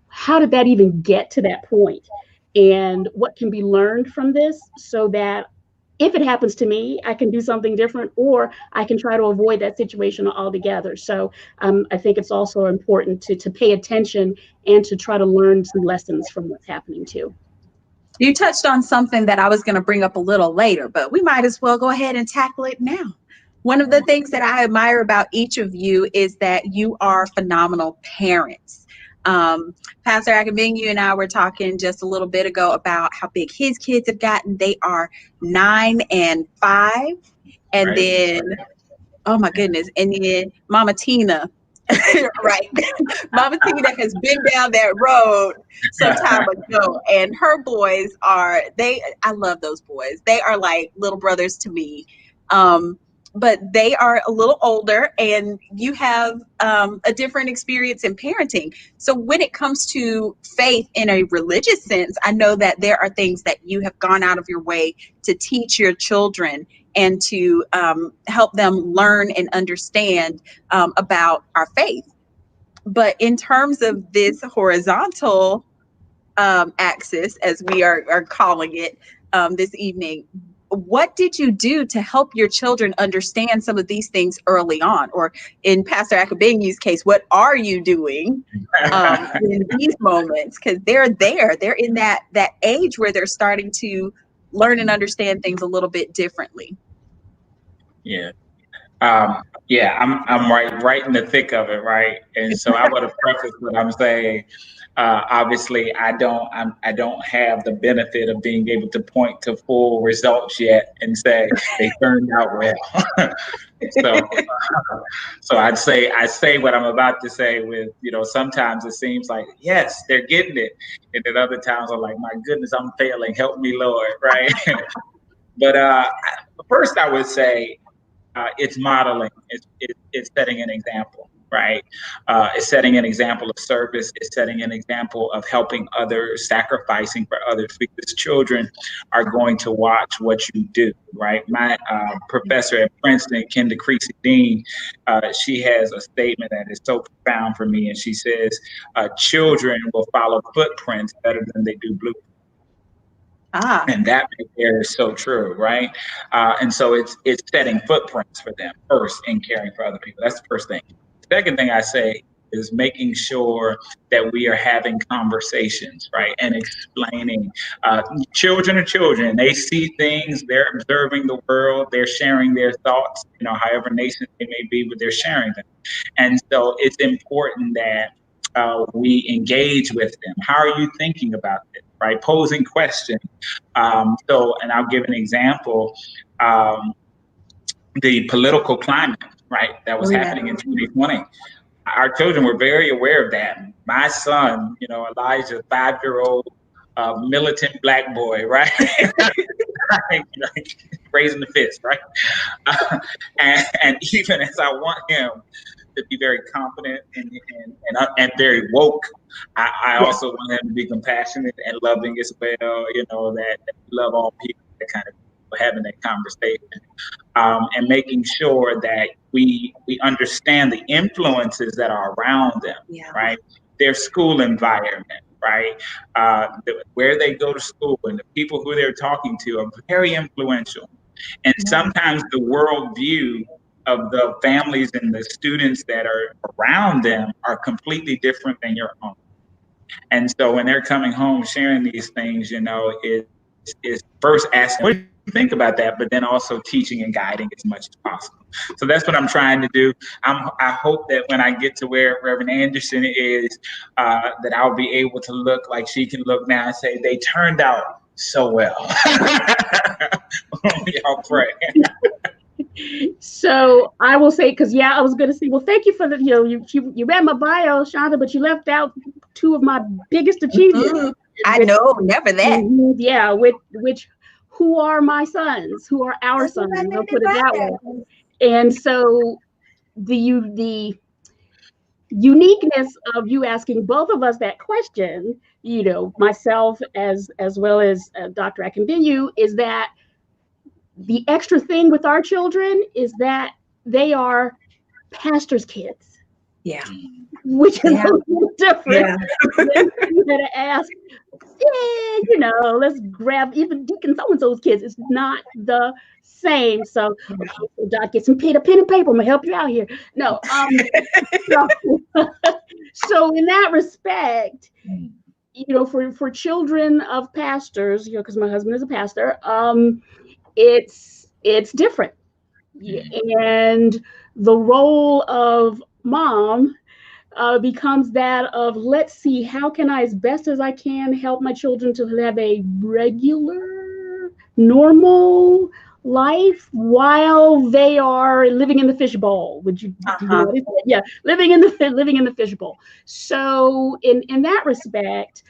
how did that even get to that point and what can be learned from this, so that if it happens to me, I can do something different, or I can try to avoid that situation altogether. So I think it's also important to pay attention and to try to learn some lessons from what's happening too. You touched on something that I was going to bring up a little later, but we might as well go ahead and tackle it now. One of the things that I admire about each of you is that you are phenomenal parents. Pastor Akabenyu and I were talking just a little bit ago about how big his kids have gotten. They are 9 and 5. And then, oh my goodness, and then Mama Tina, right? Mama Tina has been down that road some time ago. And her boys I love those boys. They are like little brothers to me. But they are a little older, and you have a different experience in parenting. So when it comes to faith in a religious sense, I know that there are things that you have gone out of your way to teach your children and to help them learn and understand about our faith. But in terms of this horizontal axis, as we are calling it this evening, what did you do to help your children understand some of these things early on? Or in Pastor Akabenyu's case, what are you doing in these moments? Because they're in that age where they're starting to learn and understand things a little bit differently. Yeah. Yeah, I'm right in the thick of it, right? And so I want to preface what I'm saying. Obviously, I don't have the benefit of being able to point to full results yet and say they turned out well. So, I say what I'm about to say with, sometimes it seems like, yes, they're getting it. And then other times I'm like, my goodness, I'm failing. Help me, Lord. Right. But first I would say, it's modeling. It's setting an example, right? It's setting an example of service. It's setting an example of helping others, sacrificing for others, because children are going to watch what you do, right? My professor at Princeton, Kenda Creasy Dean, she has a statement that is so profound for me, and she says, children will follow footprints better than they do blueprints. And that right there is so true, right? And so it's setting footprints for them first and caring for other people. That's the first thing. Second thing I say is making sure that we are having conversations, right? And explaining. Children are children. They see things, they're observing the world, they're sharing their thoughts, however nascent they may be, but they're sharing them. And so it's important that we engage with them. How are you thinking about this, right? Posing questions. And I'll give an example. The political climate, right, that was happening in 2020. Our children were very aware of that. My son, Elijah, 5-year-old militant Black boy, right? Raising the fist, right? And even as I want him to be very confident and very woke, I also want him to be compassionate and loving as well. That we love all people, that kind of having that conversation, and making sure that we understand the influences that are around them, right? Their school environment, right? Where they go to school and the people who they're talking to are very influential. And sometimes the worldview of the families and the students that are around them are completely different than your own. And so when they're coming home sharing these things, is first asking, what do you think about that? But then also teaching and guiding as much as possible. So that's what I'm trying to do. I hope that when I get to where Reverend Anderson is, that I'll be able to look like she can look now and say, they turned out so well. Y'all pray. So I will say, because I was going to say, well, thank you for the, you read my bio, Chanda, but you left out two of my biggest achievements. I know, never that. Yeah, which who are my sons? Who are our sons? I'll put it that way. And so the uniqueness of you asking both of us that question, myself as well as Dr. Akinbenyu, is that the extra thing with our children is that they are pastors' kids. Yeah. Which is a little different. Than you gotta ask, let's grab even Deacon so-and-so's kids. It's not the same. So, Doc, get some pen and paper. I'm gonna help you out here. No. So in that respect, for children of pastors, because my husband is a pastor, it's different. And the role of mom becomes that of, let's see, how can I, as best as I can, help my children to have a regular, normal life while they are living in the fishbowl. Would you? Yeah, living in the fishbowl. So in that respect,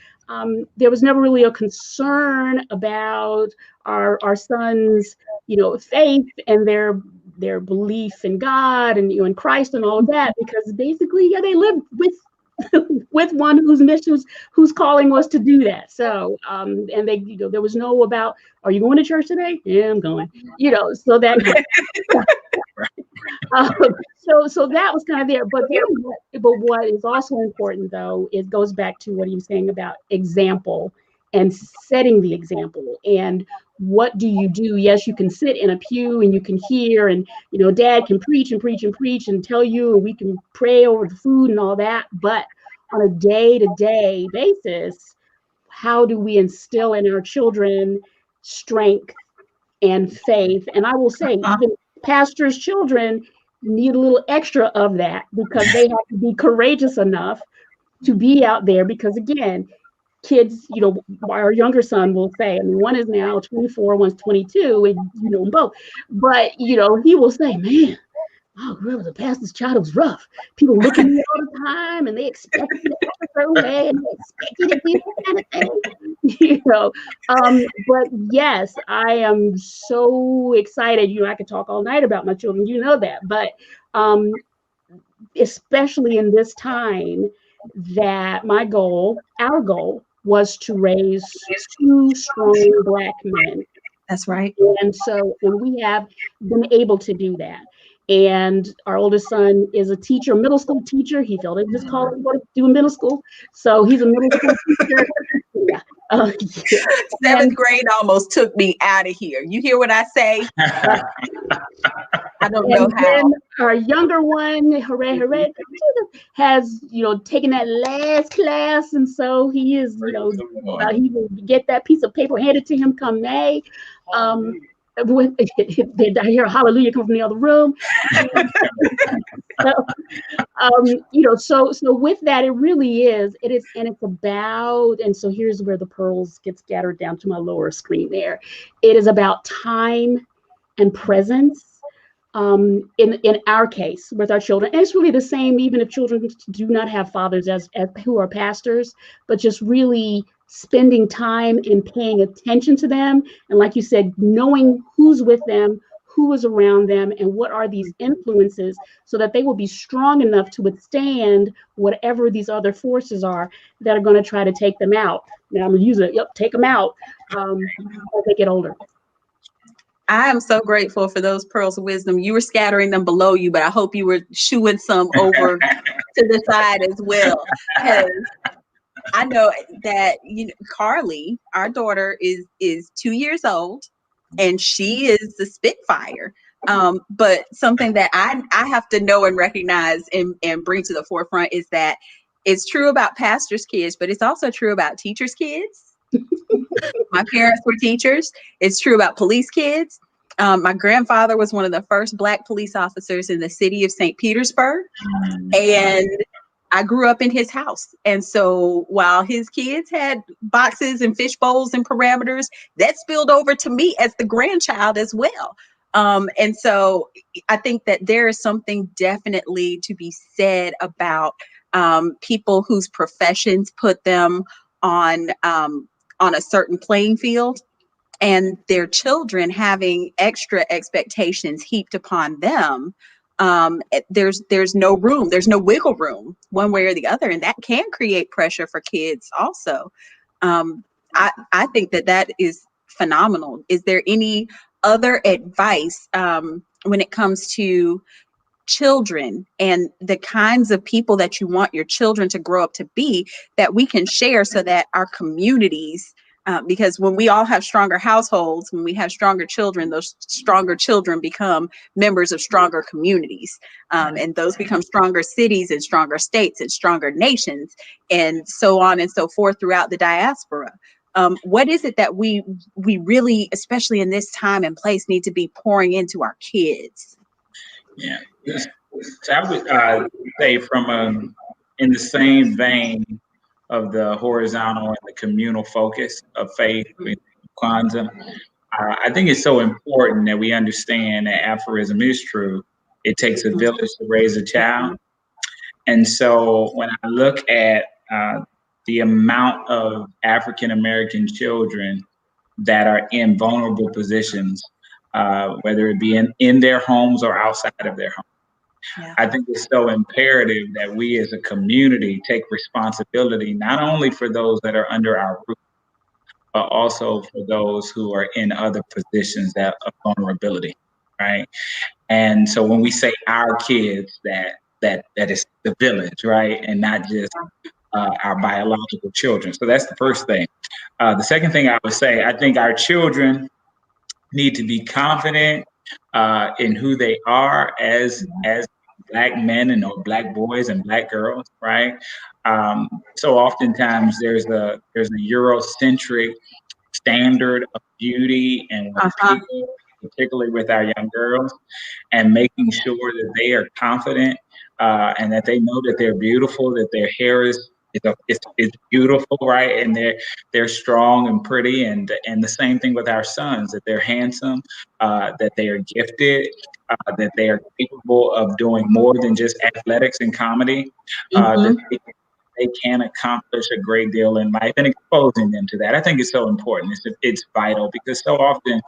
there was never really a concern about our sons, faith and their belief in God and in Christ and all of that, because basically, they live with one whose calling was to do that. So and they, there was no about, are you going to church today? Yeah, I'm going. So that so that was kind of there. But what is also important, though, it goes back to what he was saying about example and setting the example. And what do you do? Yes, you can sit in a pew and you can hear, and Dad can preach and preach and preach and tell you, and we can pray over the food and all that. But on a day-to-day basis, how do we instill in our children strength and faith? And I will say, even pastors' children, need a little extra of that because they have to be courageous enough to be out there because, again, kids, our younger son will say, I mean, one is now 24, one's 22, and you know them both. But, he will say, man, oh, girl, the pastor's child was rough. People look at me all the time and they expect me to act a certain way and they expect you to do that kind of thing. But yes, I am so excited. I could talk all night about my children, that. But especially in this time, that our goal was to raise two strong Black men. That's right. And so, and we have been able to do that. And our oldest son is a teacher, middle school teacher. He felt it just called him to do middle school. So he's a middle school teacher. Yeah. Yeah. Seventh grade almost took me out of here. You hear what I say? I don't know how. Then our younger one, hooray, has, taken that last class. And so he is, he will get that piece of paper handed to him come May. I hear a hallelujah come from the other room. So with that, it really is. And it's about, and so here's where the pearls get scattered down to my lower screen there. It is about time and presence. In our case with our children, and it's really the same even if children do not have fathers as who are pastors, but just really spending time and paying attention to them, and like you said, knowing who's with them, who is around them, and what are these influences, so that they will be strong enough to withstand whatever these other forces are that are going to try to take them out. Now I'm going to use it. Yep, take them out as they get older. I am so grateful for those pearls of wisdom. You were scattering them below you, but I hope you were shooing some over to the side as well. Because I know that Carly, our daughter, is 2 years old, and she is the Spitfire. But something that I have to know and recognize and bring to the forefront is that it's true about pastors' kids, but it's also true about teachers' kids. My parents were teachers. It's true about police kids. My grandfather was one of the first Black police officers in the city of St. Petersburg. And I grew up in his house. And so while his kids had boxes and fish bowls and parameters, that spilled over to me as the grandchild as well. And so I think that there is something definitely to be said about people whose professions put them on a certain playing field, and their children having extra expectations heaped upon them. There's no room, there's no wiggle room one way or the other, and that can create pressure for kids also. I think that is phenomenal. Is there any other advice when it comes to children and the kinds of people that you want your children to grow up to be, that we can share so that our communities, because when we all have stronger households, when we have stronger children, those stronger children become members of stronger communities, and those become stronger cities and stronger states and stronger nations, and so on and so forth throughout the diaspora. What is it that we really, especially in this time and place, need to be pouring into our kids? Yeah, so I would say from in the same vein of the horizontal and the communal focus of faith with Kwanzaa, I think it's so important that we understand that aphorism is true. It takes a village to raise a child. And so when I look at the amount of African American children that are in vulnerable positions, whether it be in their homes or outside of their homes. Yeah. I think it's so imperative that we as a community take responsibility, not only for those that are under our roof, but also for those who are in other positions of vulnerability, right? And so when we say our kids, that is the village, right? And not just our biological children. So that's the first thing. The second thing I would say, I think our children need to be confident in who they are as Black men or Black boys and Black girls, right? So oftentimes there's a Eurocentric standard of beauty and what people particularly with our young girls, and making sure that they are confident and that they know that they're beautiful, that their hair is beautiful, right? And they're strong and pretty, and the same thing with our sons, that they're handsome, that they are gifted, that they are capable of doing more than just athletics and comedy, that they can accomplish a great deal in life, and exposing them to that. I think it's so important. It's vital because so often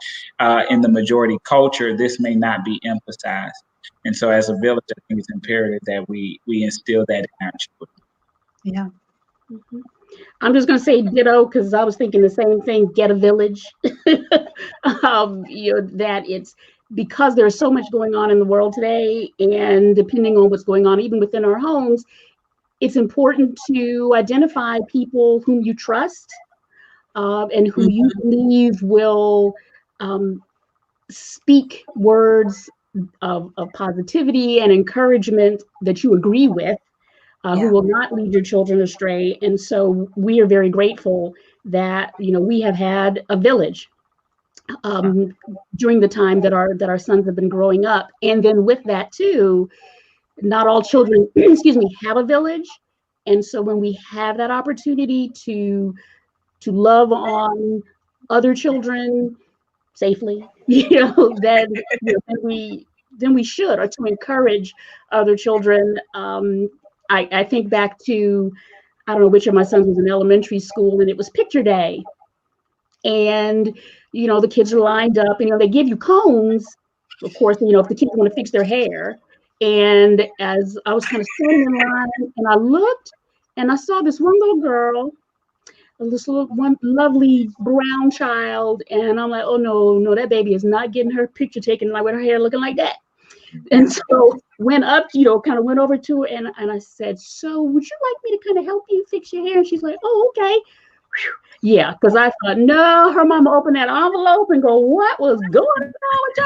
in the majority culture, this may not be emphasized. And so as a village, I think it's imperative that we instill that in our children. Yeah. I'm just going to say ditto because I was thinking the same thing. Get a village. That it's because there's so much going on in the world today, and depending on what's going on, even within our homes, it's important to identify people whom you trust and who you believe will speak words of positivity and encouragement that you agree with. Who will not lead your children astray. And so we are very grateful that, we have had a village during the time that our sons have been growing up. And then with that too, not all children, have a village. And so when we have that opportunity to love on other children safely, then we should, or to encourage other children. I think back to, I don't know which of my sons was in elementary school, and it was picture day. And, the kids are lined up, and, they give you cones, of course, if the kids want to fix their hair. And as I was kind of standing in line, and I looked, and I saw this one little girl, one lovely brown child, and I'm like, oh no, that baby is not getting her picture taken like with her hair looking like that. And so went up, kind of went over to her, and I said, so would you like me to kind of help you fix your hair? And she's like, oh, okay. Whew. Yeah, because I thought, no, her mama opened that envelope and go, what was going on with your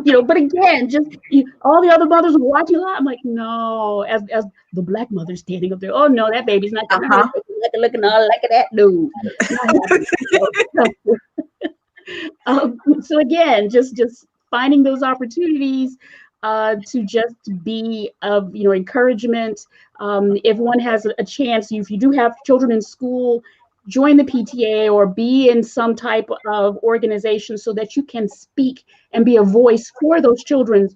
hair? But again, just all the other mothers were watching that. I'm like, no, as the Black mother standing up there, oh no, that baby's not looking all like that dude. So again, just finding those opportunities to just be of encouragement. If one has a chance, if you do have children in school, join the PTA or be in some type of organization so that you can speak and be a voice for those children,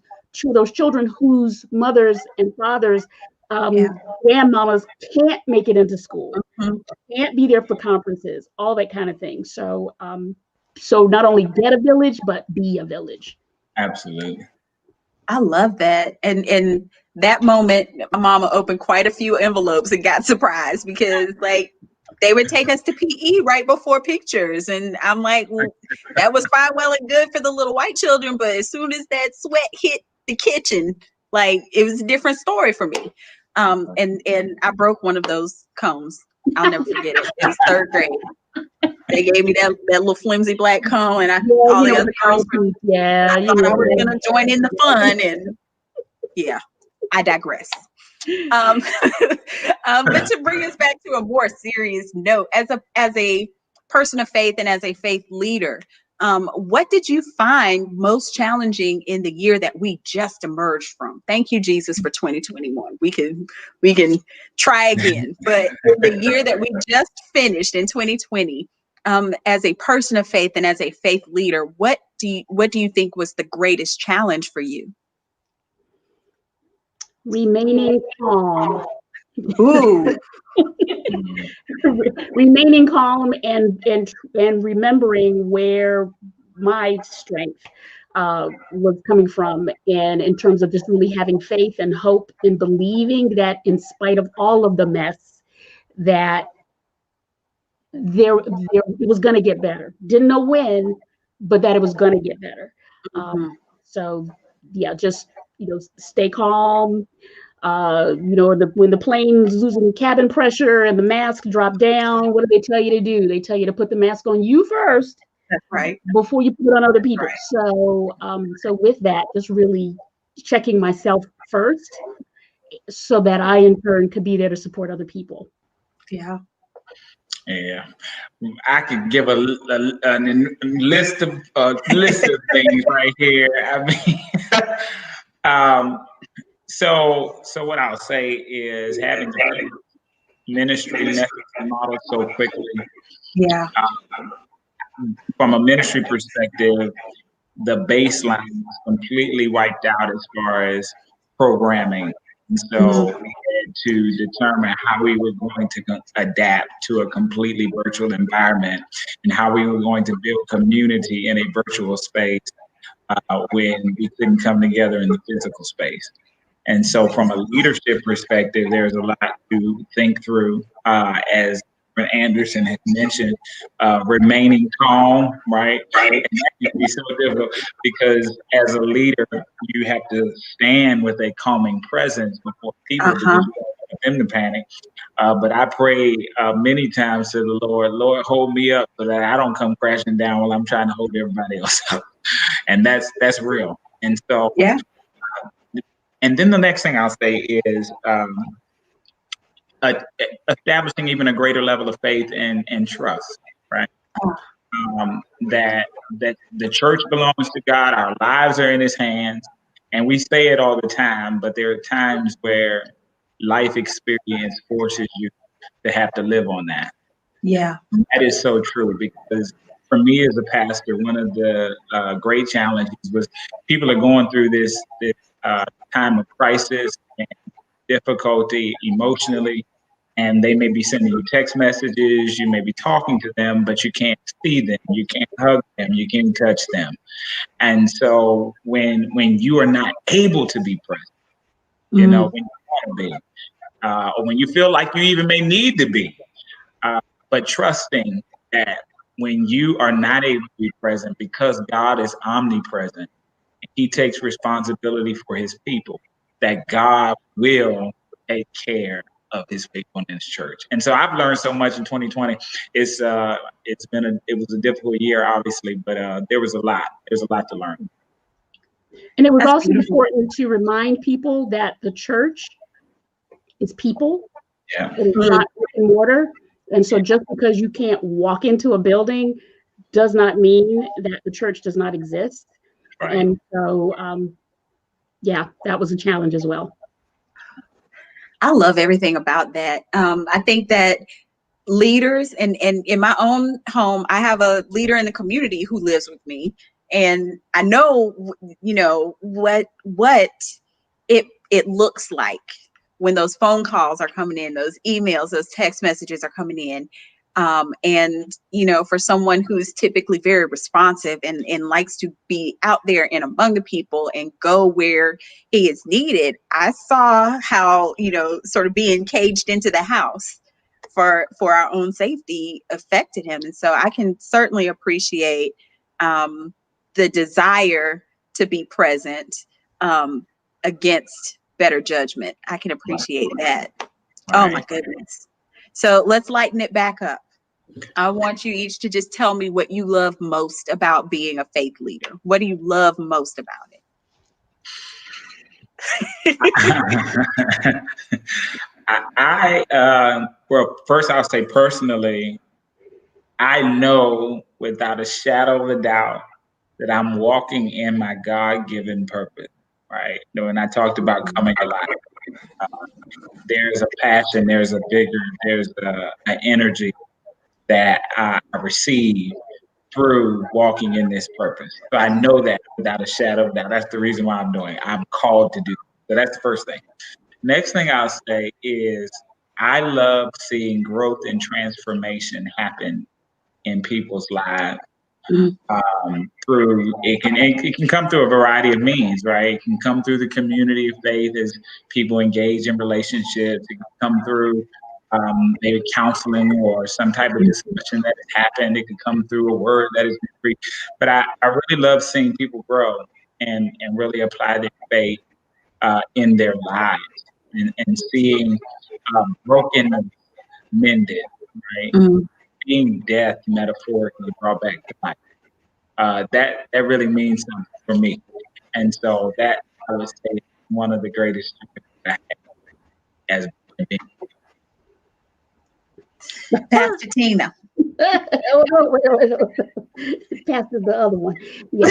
whose mothers and fathers, grandmamas can't make it into school, can't be there for conferences, all that kind of thing. So so not only get a village, but be a village. Absolutely. I love that. And that moment, my mama opened quite a few envelopes and got surprised because they would take us to PE right before pictures. And I'm like, well, that was fine, well and good for the little white children. But as soon as that sweat hit the kitchen, it was a different story for me. And I broke one of those cones. I'll never forget it. It was third grade. They gave me that little flimsy black cone, and all the other girls were going to join in the fun. And I digress. But to bring us back to a more serious note, as a person of faith and as a faith leader, what did you find most challenging in the year that we just emerged from? Thank you, Jesus, for 2021. We can try again, but the year that we just finished in 2020, as a person of faith and as a faith leader, what do you think was the greatest challenge for you? Remaining calm. Ooh. Remaining calm and remembering where my strength was coming from, and in terms of just really having faith and hope and believing that in spite of all of the mess, that it was going to get better. Didn't know when, but that it was going to get better. So just stay calm. When the plane's losing cabin pressure and the mask drop down, what do they tell you to do? They tell you to put the mask on you first. That's right. Before you put it on other people. Right. So with that, just really checking myself first, so that I in turn could be there to support other people. Yeah. Yeah, I could give a list of things right here. I mean, um, so what I'll say is having ministry message model so quickly. Yeah. From a ministry perspective, the baseline was completely wiped out as far as programming. And so Mhm. we had to determine how we were going to adapt to a completely virtual environment and how we were going to build community in a virtual space when we couldn't come together in the physical space. And so, from a leadership perspective, there's a lot to think through, as Reverend Anderson has mentioned, remaining calm, right? And that can be so difficult because as a leader, you have to stand with a calming presence before people because Uh-huh. you don't want them to panic. But I pray many times to the Lord, hold me up so that I don't come crashing down while I'm trying to hold everybody else up. And that's real. And so, Yeah. and then the next thing I'll say is uh, establishing even a greater level of faith and trust, right? That the church belongs to God, our lives are in His hands, and we say it all the time. But there are times where life experience forces you to have to live on that. Yeah. That is so true because for me as a pastor, one of the great challenges was people are going through this time of crisis and difficulty emotionally, and they may be sending you text messages, you may be talking to them, but you can't see them, you can't hug them, you can't touch them. And so when you are not able to be present, Mm. when you want to be, or when you feel like you even may need to be, uh, but trusting that when you are not able to be present because God is omnipresent, He takes responsibility for His people, that God will take care of His people in His church. And so I've learned so much in 2020. It was a difficult year, obviously, but there was a lot. There's a lot to learn. And it was That's also beautiful. important to remind people that the church is people. Yeah. It is not brick and mortar. And so just because you can't walk into a building does not mean that the church does not exist. Right. And so, yeah, that was a challenge as well. I love everything about that. I think that leaders and in my own home, I have a leader in the community who lives with me, and I know what it looks like when those phone calls are coming in, those emails, those text messages are coming in. And for someone who's typically very responsive and likes to be out there and among the people and go where he is needed, I saw how sort of being caged into the house for our own safety affected him. And so I can certainly appreciate the desire to be present against better judgment. I can appreciate that. Oh Right. my goodness. So let's lighten it back up. I want you each to just tell me what you love most about being a faith leader. What do you love most about it? Well, first I'll say personally, I know without a shadow of a doubt that I'm walking in my God-given purpose, right? When I talked about coming alive, uh, there's a passion, there's an energy that I receive through walking in this purpose. So I know that without a shadow of doubt. That's the reason why I'm doing it. I'm called to do it. So that's the first thing. Next thing I'll say is I love seeing growth and transformation happen in people's lives. Through it can come through a variety of means, right? It can come through the community of faith as people engage in relationships. It can come through maybe counseling or some type of discussion that has happened. It can come through a word that has been preached. But I really love seeing people grow and really apply their faith in their lives and seeing broken mended, right? Mm. Seeing death metaphorically brought back to life. That really means something for me. And so that I would say is one of the greatest joys that I have as a being. Pastor Tina. Oh, wait. Pastor the other one. Yeah.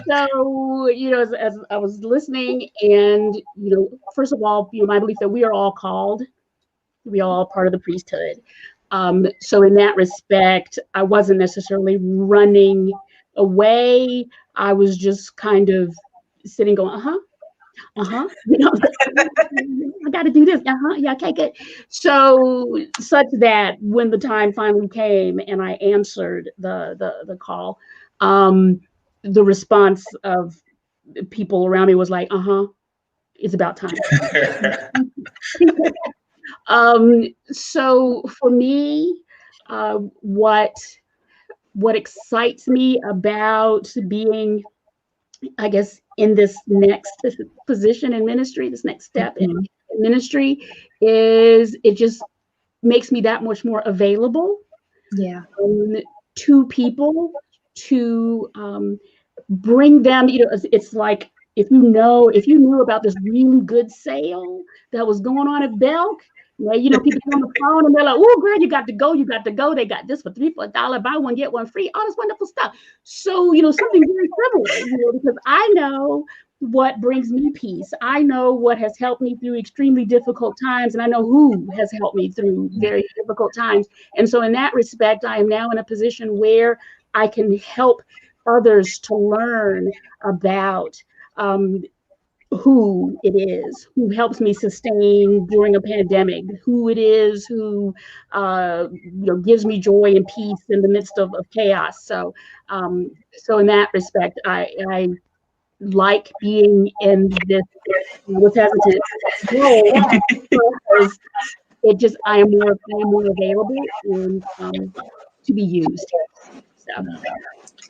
So, as I was listening, and, first of all, my belief that we are all called, we are all part of the priesthood. So in that respect, I wasn't necessarily running away. I was just kind of sitting going, I got to do this. Yeah, okay, good. So such that when the time finally came and I answered the call, the response of people around me was like, it's about time. So for me, what excites me about being, I guess, in this next position in ministry, this next step in ministry, is it just makes me that much more available to people, to bring them, it's like, if you knew about this really good sale that was going on at Belk, people on the phone and they're like, oh, girl, you got to go. They got this for $3 buy one, get one free, all this wonderful stuff. So, something very similar, because I know what brings me peace. I know what has helped me through extremely difficult times, and I know who has helped me through very difficult times. And so in that respect, I am now in a position where I can help others to learn about who it is who helps me sustain during a pandemic, who it is who gives me joy and peace in the midst of chaos. So in that respect, I like being in this with hesitant role, because I am more available and to be used. So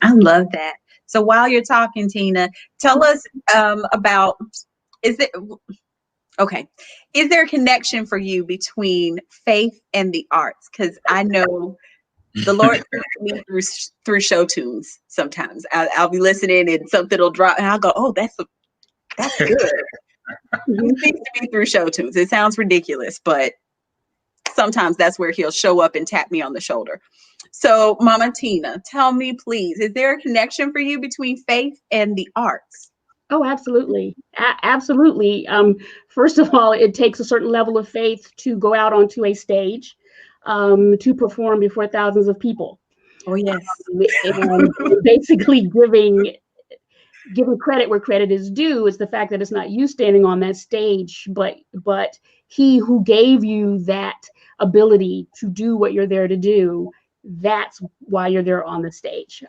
I love that. So while you're talking, Tina, tell us about, is there a connection for you between faith and the arts? Because I know the Lord speaks to me through show tunes sometimes. I'll be listening and something will drop and I'll go, oh, that's good. He speaks to me through show tunes. It sounds ridiculous, but sometimes that's where he'll show up and tap me on the shoulder. So, Mama Tina, tell me, please, is there a connection for you between faith and the arts? Oh, absolutely. Absolutely. First of all, it takes a certain level of faith to go out onto a stage, to perform before thousands of people. Oh, yes. And basically giving credit where credit is due is the fact that it's not you standing on that stage, but he who gave you that ability to do what you're there to do. That's why you're there on the stage.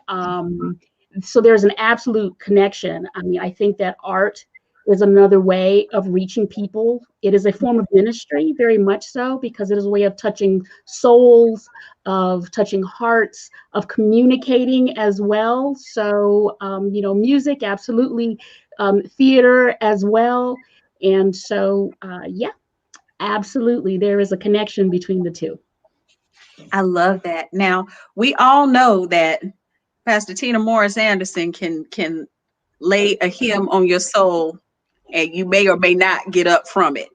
So there's an absolute connection. I mean, I think that art is another way of reaching people. It is a form of ministry, very much so, because it is a way of touching souls, of touching hearts, of communicating as well. So, music, absolutely, theater as well. And so, absolutely, there is a connection between the two. I love that. Now, we all know that Pastor Tina Morris Anderson can lay a hymn on your soul, and you may or may not get up from it.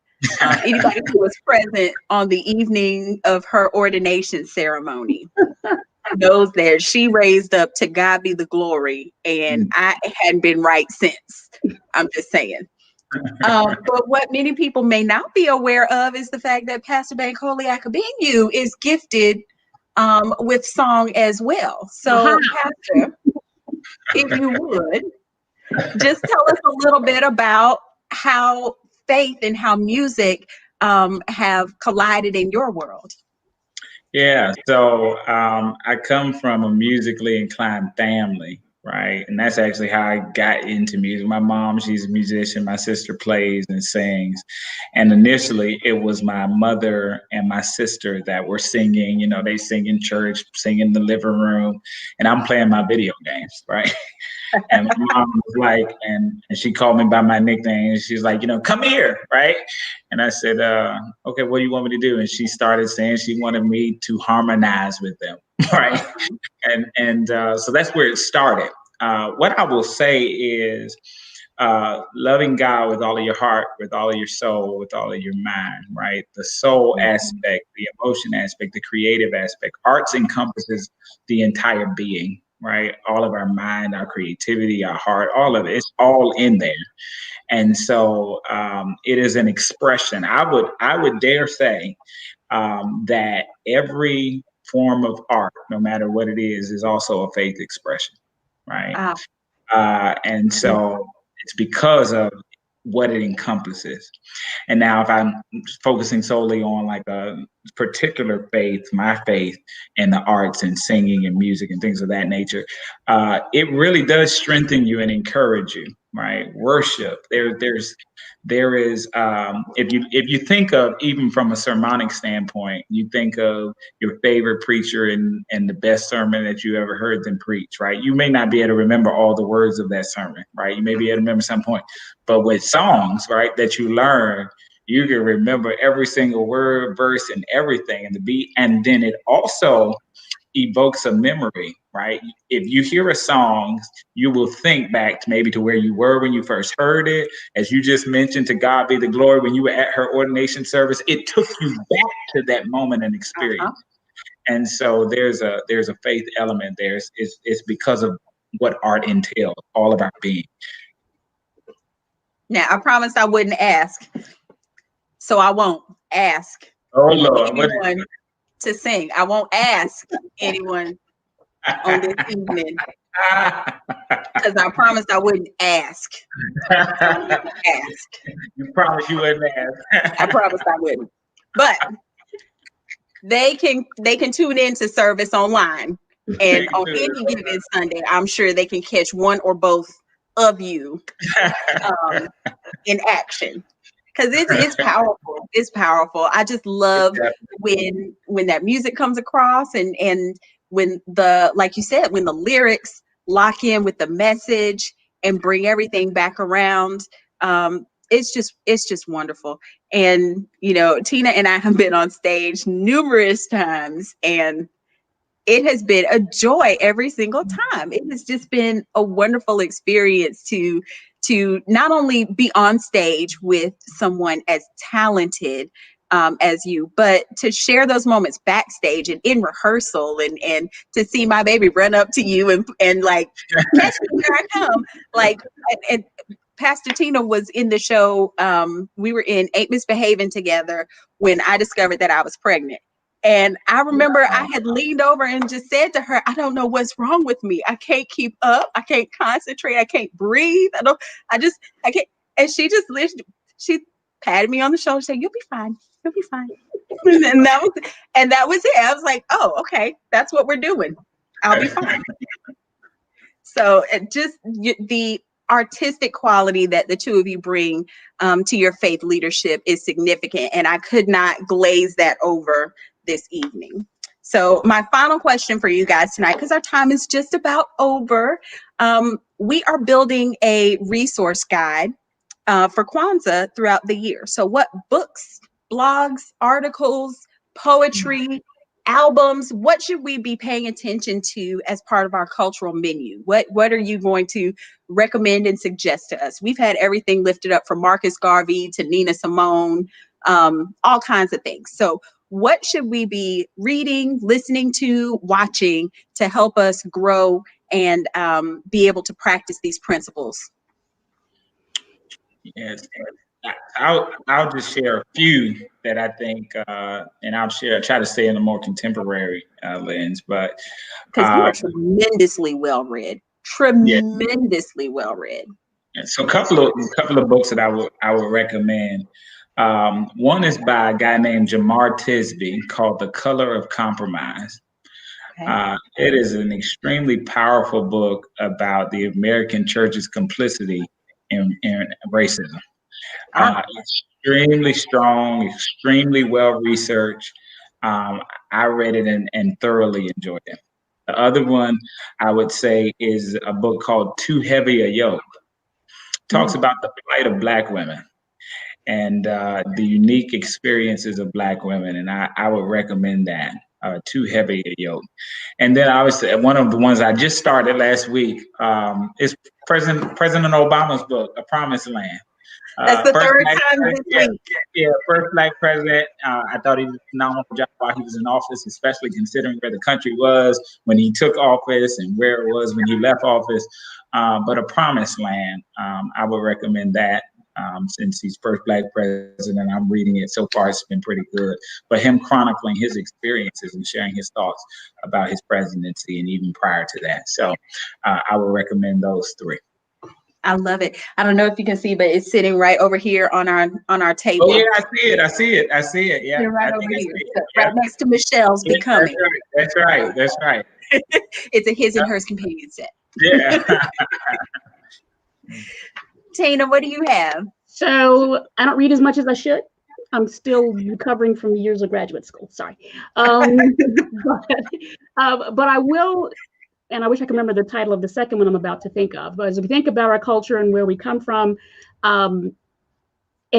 Anybody who was present on the evening of her ordination ceremony knows that she raised up "To God Be the Glory," and I hadn't been right since. I'm just saying. But what many people may not be aware of is the fact that Pastor Bankole Akabenyu is gifted with song as well. So, Pastor, if you would, just tell us a little bit about how faith and how music have collided in your world. Yeah, so I come from a musically inclined family, right? And that's actually how I got into music. My mom, she's a musician. My sister plays and sings. And initially, it was my mother and my sister that were singing. You know, they sing in church, sing in the living room, and I'm playing my video games, right? And my mom was like, and she called me by my nickname. And she's like, come here, right? And I said, okay, what do you want me to do? And she started saying she wanted me to harmonize with them, right? And so that's where it started. What I will say is loving God with all of your heart, with all of your soul, with all of your mind, right? The soul aspect, the emotion aspect, the creative aspect. Arts encompasses the entire being, right? All of our mind, our creativity, our heart, all of it. It's all in there. And so it is an expression. I would dare say that every form of art, no matter what it is also a faith expression, right? Wow. And so it's because of what it encompasses. And now, if I'm focusing solely on like a particular faith, my faith in the arts and singing and music and things of that nature, it really does strengthen you and encourage you, right? Worship. There is if you think of, even from a sermonic standpoint, you think of your favorite preacher and the best sermon that you ever heard them preach, right? You may not be able to remember all the words of that sermon, right? You may be able to remember some point, but with songs, right, that you learn, you can remember every single word, verse, and everything, and the beat. And then it also evokes a memory, right? If you hear a song, you will think back to maybe to where you were when you first heard it. As you just mentioned, to God be the glory, when you were at her ordination service, it took you back to that moment and experience. And so there's a faith element there. It's because of what art entails, all of our being. Now, I promised I wouldn't ask, so I won't ask Oh Lord, anyone to sing. I won't ask anyone on this evening because I promised I wouldn't ask. You promised you wouldn't ask. I promised I wouldn't. But they can tune in to service online, and on any given Sunday, I'm sure they can catch one or both of you in action, because it's powerful. It's powerful. I just love when that music comes across, and when like you said, when the lyrics lock in with the message and bring everything back around. It's just wonderful. And Tina and I have been on stage numerous times, and it has been a joy every single time. It has just been a wonderful experience to not only be on stage with someone as talented as you, but to share those moments backstage and in rehearsal, and to see my baby run up to you and like, catch me, here I come. Like, and Pastor Tina was in the show. We were in Ain't Misbehaving together when I discovered that I was pregnant. And I remember I had leaned over and just said to her, I don't know what's wrong with me. I can't keep up. I can't concentrate. I can't breathe. I can't. And she just she patted me on the shoulder and said, you'll be fine. You'll be fine. and that was it. I was like, oh, okay. That's what we're doing. I'll be fine. So just the artistic quality that the two of you bring to your faith leadership is significant. And I could not glaze that over this evening. So my final question for you guys tonight, because our time is just about over, we are building a resource guide for Kwanzaa throughout the year. So what books, blogs, articles, poetry, albums, what should we be paying attention to as part of our cultural menu? What are you going to recommend and suggest to us? We've had everything lifted up from Marcus Garvey to Nina Simone, all kinds of things. So what should we be reading, listening to, watching to help us grow and be able to practice these principles? Yes, I'll just share a few that I think, and try to stay in a more contemporary lens. But because you are tremendously well read, tremendously well read. So a couple of books that I would recommend. One is by a guy named Jamar Tisby called The Color of Compromise. Okay. It is an extremely powerful book about the American church's complicity in racism. Extremely strong, extremely well researched. I read it and thoroughly enjoyed it. The other one I would say is a book called Too Heavy a Yoke. Talks about the plight of Black women and the unique experiences of Black women, and I would recommend that. too heavy a yoke. And then obviously one of the ones I just started last week is President Obama's book, A Promised Land. That's the First third black time this president, week. yeah, first black president. I thought he did a phenomenal job while he was in office, especially considering where the country was when he took office and where it was when he left office. But A Promised Land, I would recommend that. Since he's first black president, I'm reading it so far. It's been pretty good. But him chronicling his experiences and sharing his thoughts about his presidency and even prior to that. So I would recommend those three. I love it. I don't know if you can see, but it's sitting right over here on our table. Oh yeah, I see it. I see it. I see it. Yeah, right I over think here, yeah. right next to Michelle's Yeah, Becoming. That's right. That's right. It's a his and hers companion set. Yeah. Tina, what do you have? So I don't read as much as I should. I'm still recovering from years of graduate school. Sorry. But I will, and I wish I could remember the title of the second one I'm about to think of. But as we think about our culture and where we come from, and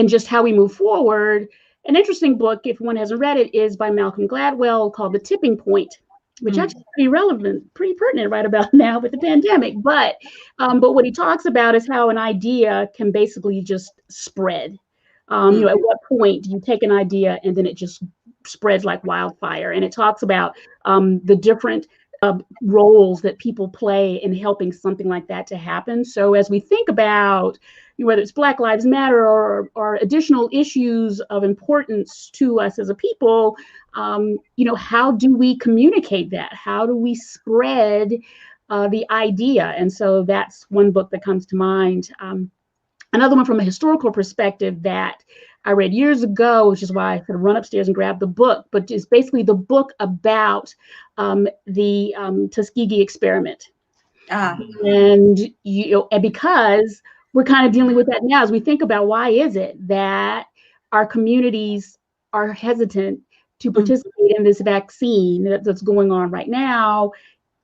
just how we move forward, an interesting book, if one hasn't read it, is by Malcolm Gladwell called The Tipping Point, which actually is pretty relevant, pretty pertinent right about now with the pandemic. But what he talks about is how an idea can basically just spread. You know, at what point do you take an idea and then it just spreads like wildfire? And it talks about the different roles that people play in helping something like that to happen. So as we think about whether it's Black Lives Matter or additional issues of importance to us as a people, you know, how do we communicate that? How do we spread the idea? And so that's one book that comes to mind. Another one from a historical perspective that I read years ago, which is why I could run upstairs and grab the book, but it's basically the book about the Tuskegee Experiment. And and because we're kind of dealing with that now, as we think about why is it that our communities are hesitant to participate in this vaccine that's going on right now.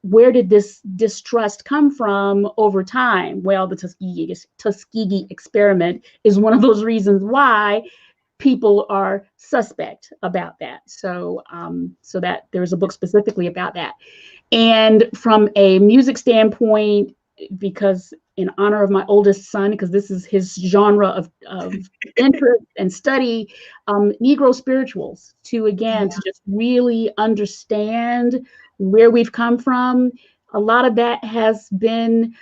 Where did this distrust come from over time? Well, the Tuskegee Experiment is one of those reasons why people are suspect about that. So, so that there's a book specifically about that. And from a music standpoint, because in honor of my oldest son, because this is his genre of interest and study, Negro spirituals, to just really understand where we've come from. A lot of that has been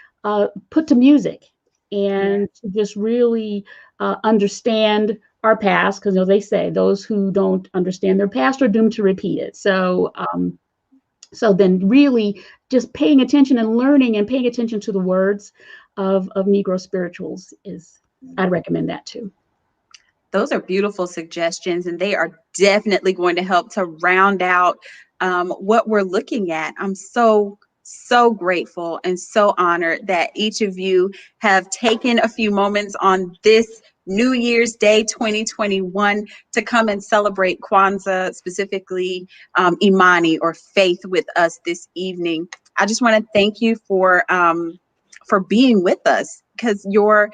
put to music, and to just really understand our past, because they say those who don't understand their past are doomed to repeat it. So so then really just paying attention and learning and paying attention to the words of Negro spirituals I'd recommend that too. Those are beautiful suggestions, and they are definitely going to help to round out what we're looking at. I'm so grateful and so honored that each of you have taken a few moments on this New Year's Day 2021 to come and celebrate Kwanzaa, specifically Imani, or faith, with us this evening. I just want to thank you for being with us, because your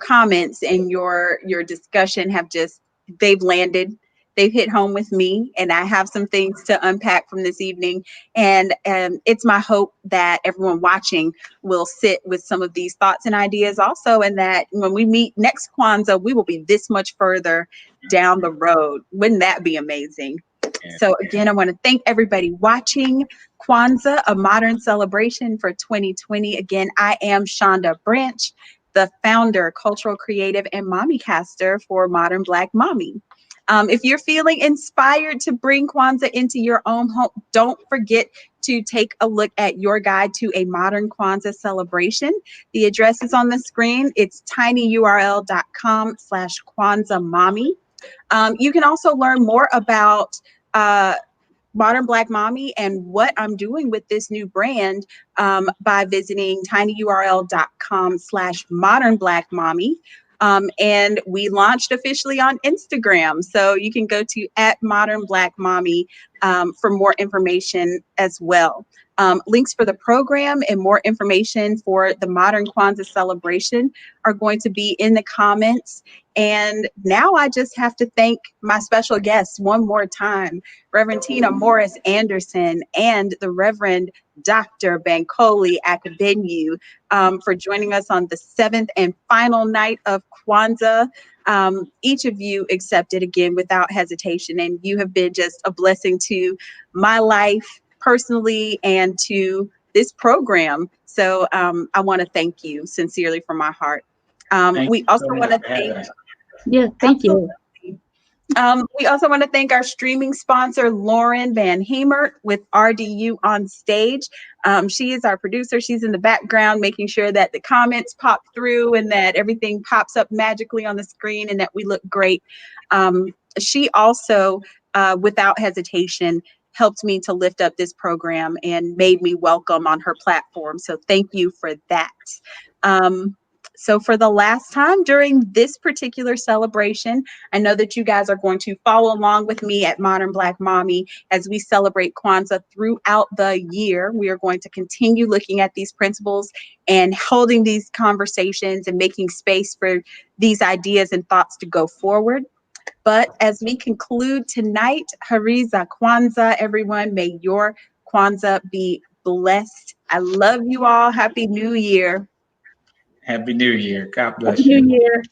comments and your discussion have they've landed. They've hit home with me, and I have some things to unpack from this evening. And it's my hope that everyone watching will sit with some of these thoughts and ideas also, and that when we meet next Kwanzaa, we will be this much further down the road. Wouldn't that be amazing? So again, I want to thank everybody watching Kwanzaa, A Modern Celebration for 2020. Again, I am Chanda Branch, the founder, cultural creative, and mommy caster for Modern Black Mommy. If you're feeling inspired to bring Kwanzaa into your own home, don't forget to take a look at your guide to A Modern Kwanzaa Celebration. The address is on the screen. It's tinyurl.com/Kwanzaa Mommy. You can also learn more about Modern Black Mommy and what I'm doing with this new brand by visiting tinyurl.com/Modern Black Mommy. And we launched officially on Instagram. So you can go to @Modern Black Mommy for more information as well. Links for the program and more information for the Modern Kwanzaa Celebration are going to be in the comments. And now I just have to thank my special guests one more time, Reverend Tina Morris Anderson and the Reverend Dr. Bankole Akabenyu, for joining us on the seventh and final night of Kwanzaa. Each of you accepted again without hesitation, and you have been just a blessing to my life personally and to this program. So I want to thank you sincerely from my heart. Thank We you also so want much to for thank, having us. Yeah, thank you. absolutely. We also want to thank our streaming sponsor, Lauren Van Hemert with RDU on Stage. She is our producer. She's in the background, making sure that the comments pop through and that everything pops up magically on the screen and that we look great. She also, without hesitation, helped me to lift up this program and made me welcome on her platform. So thank you for that. So for the last time during this particular celebration, I know that you guys are going to follow along with me at Modern Black Mommy as we celebrate Kwanzaa throughout the year. We are going to continue looking at these principles and holding these conversations and making space for these ideas and thoughts to go forward. But as we conclude tonight, Hariza Kwanzaa, everyone, may your Kwanzaa be blessed. I love you all. Happy New Year. Happy New Year. God Happy bless New you. Year.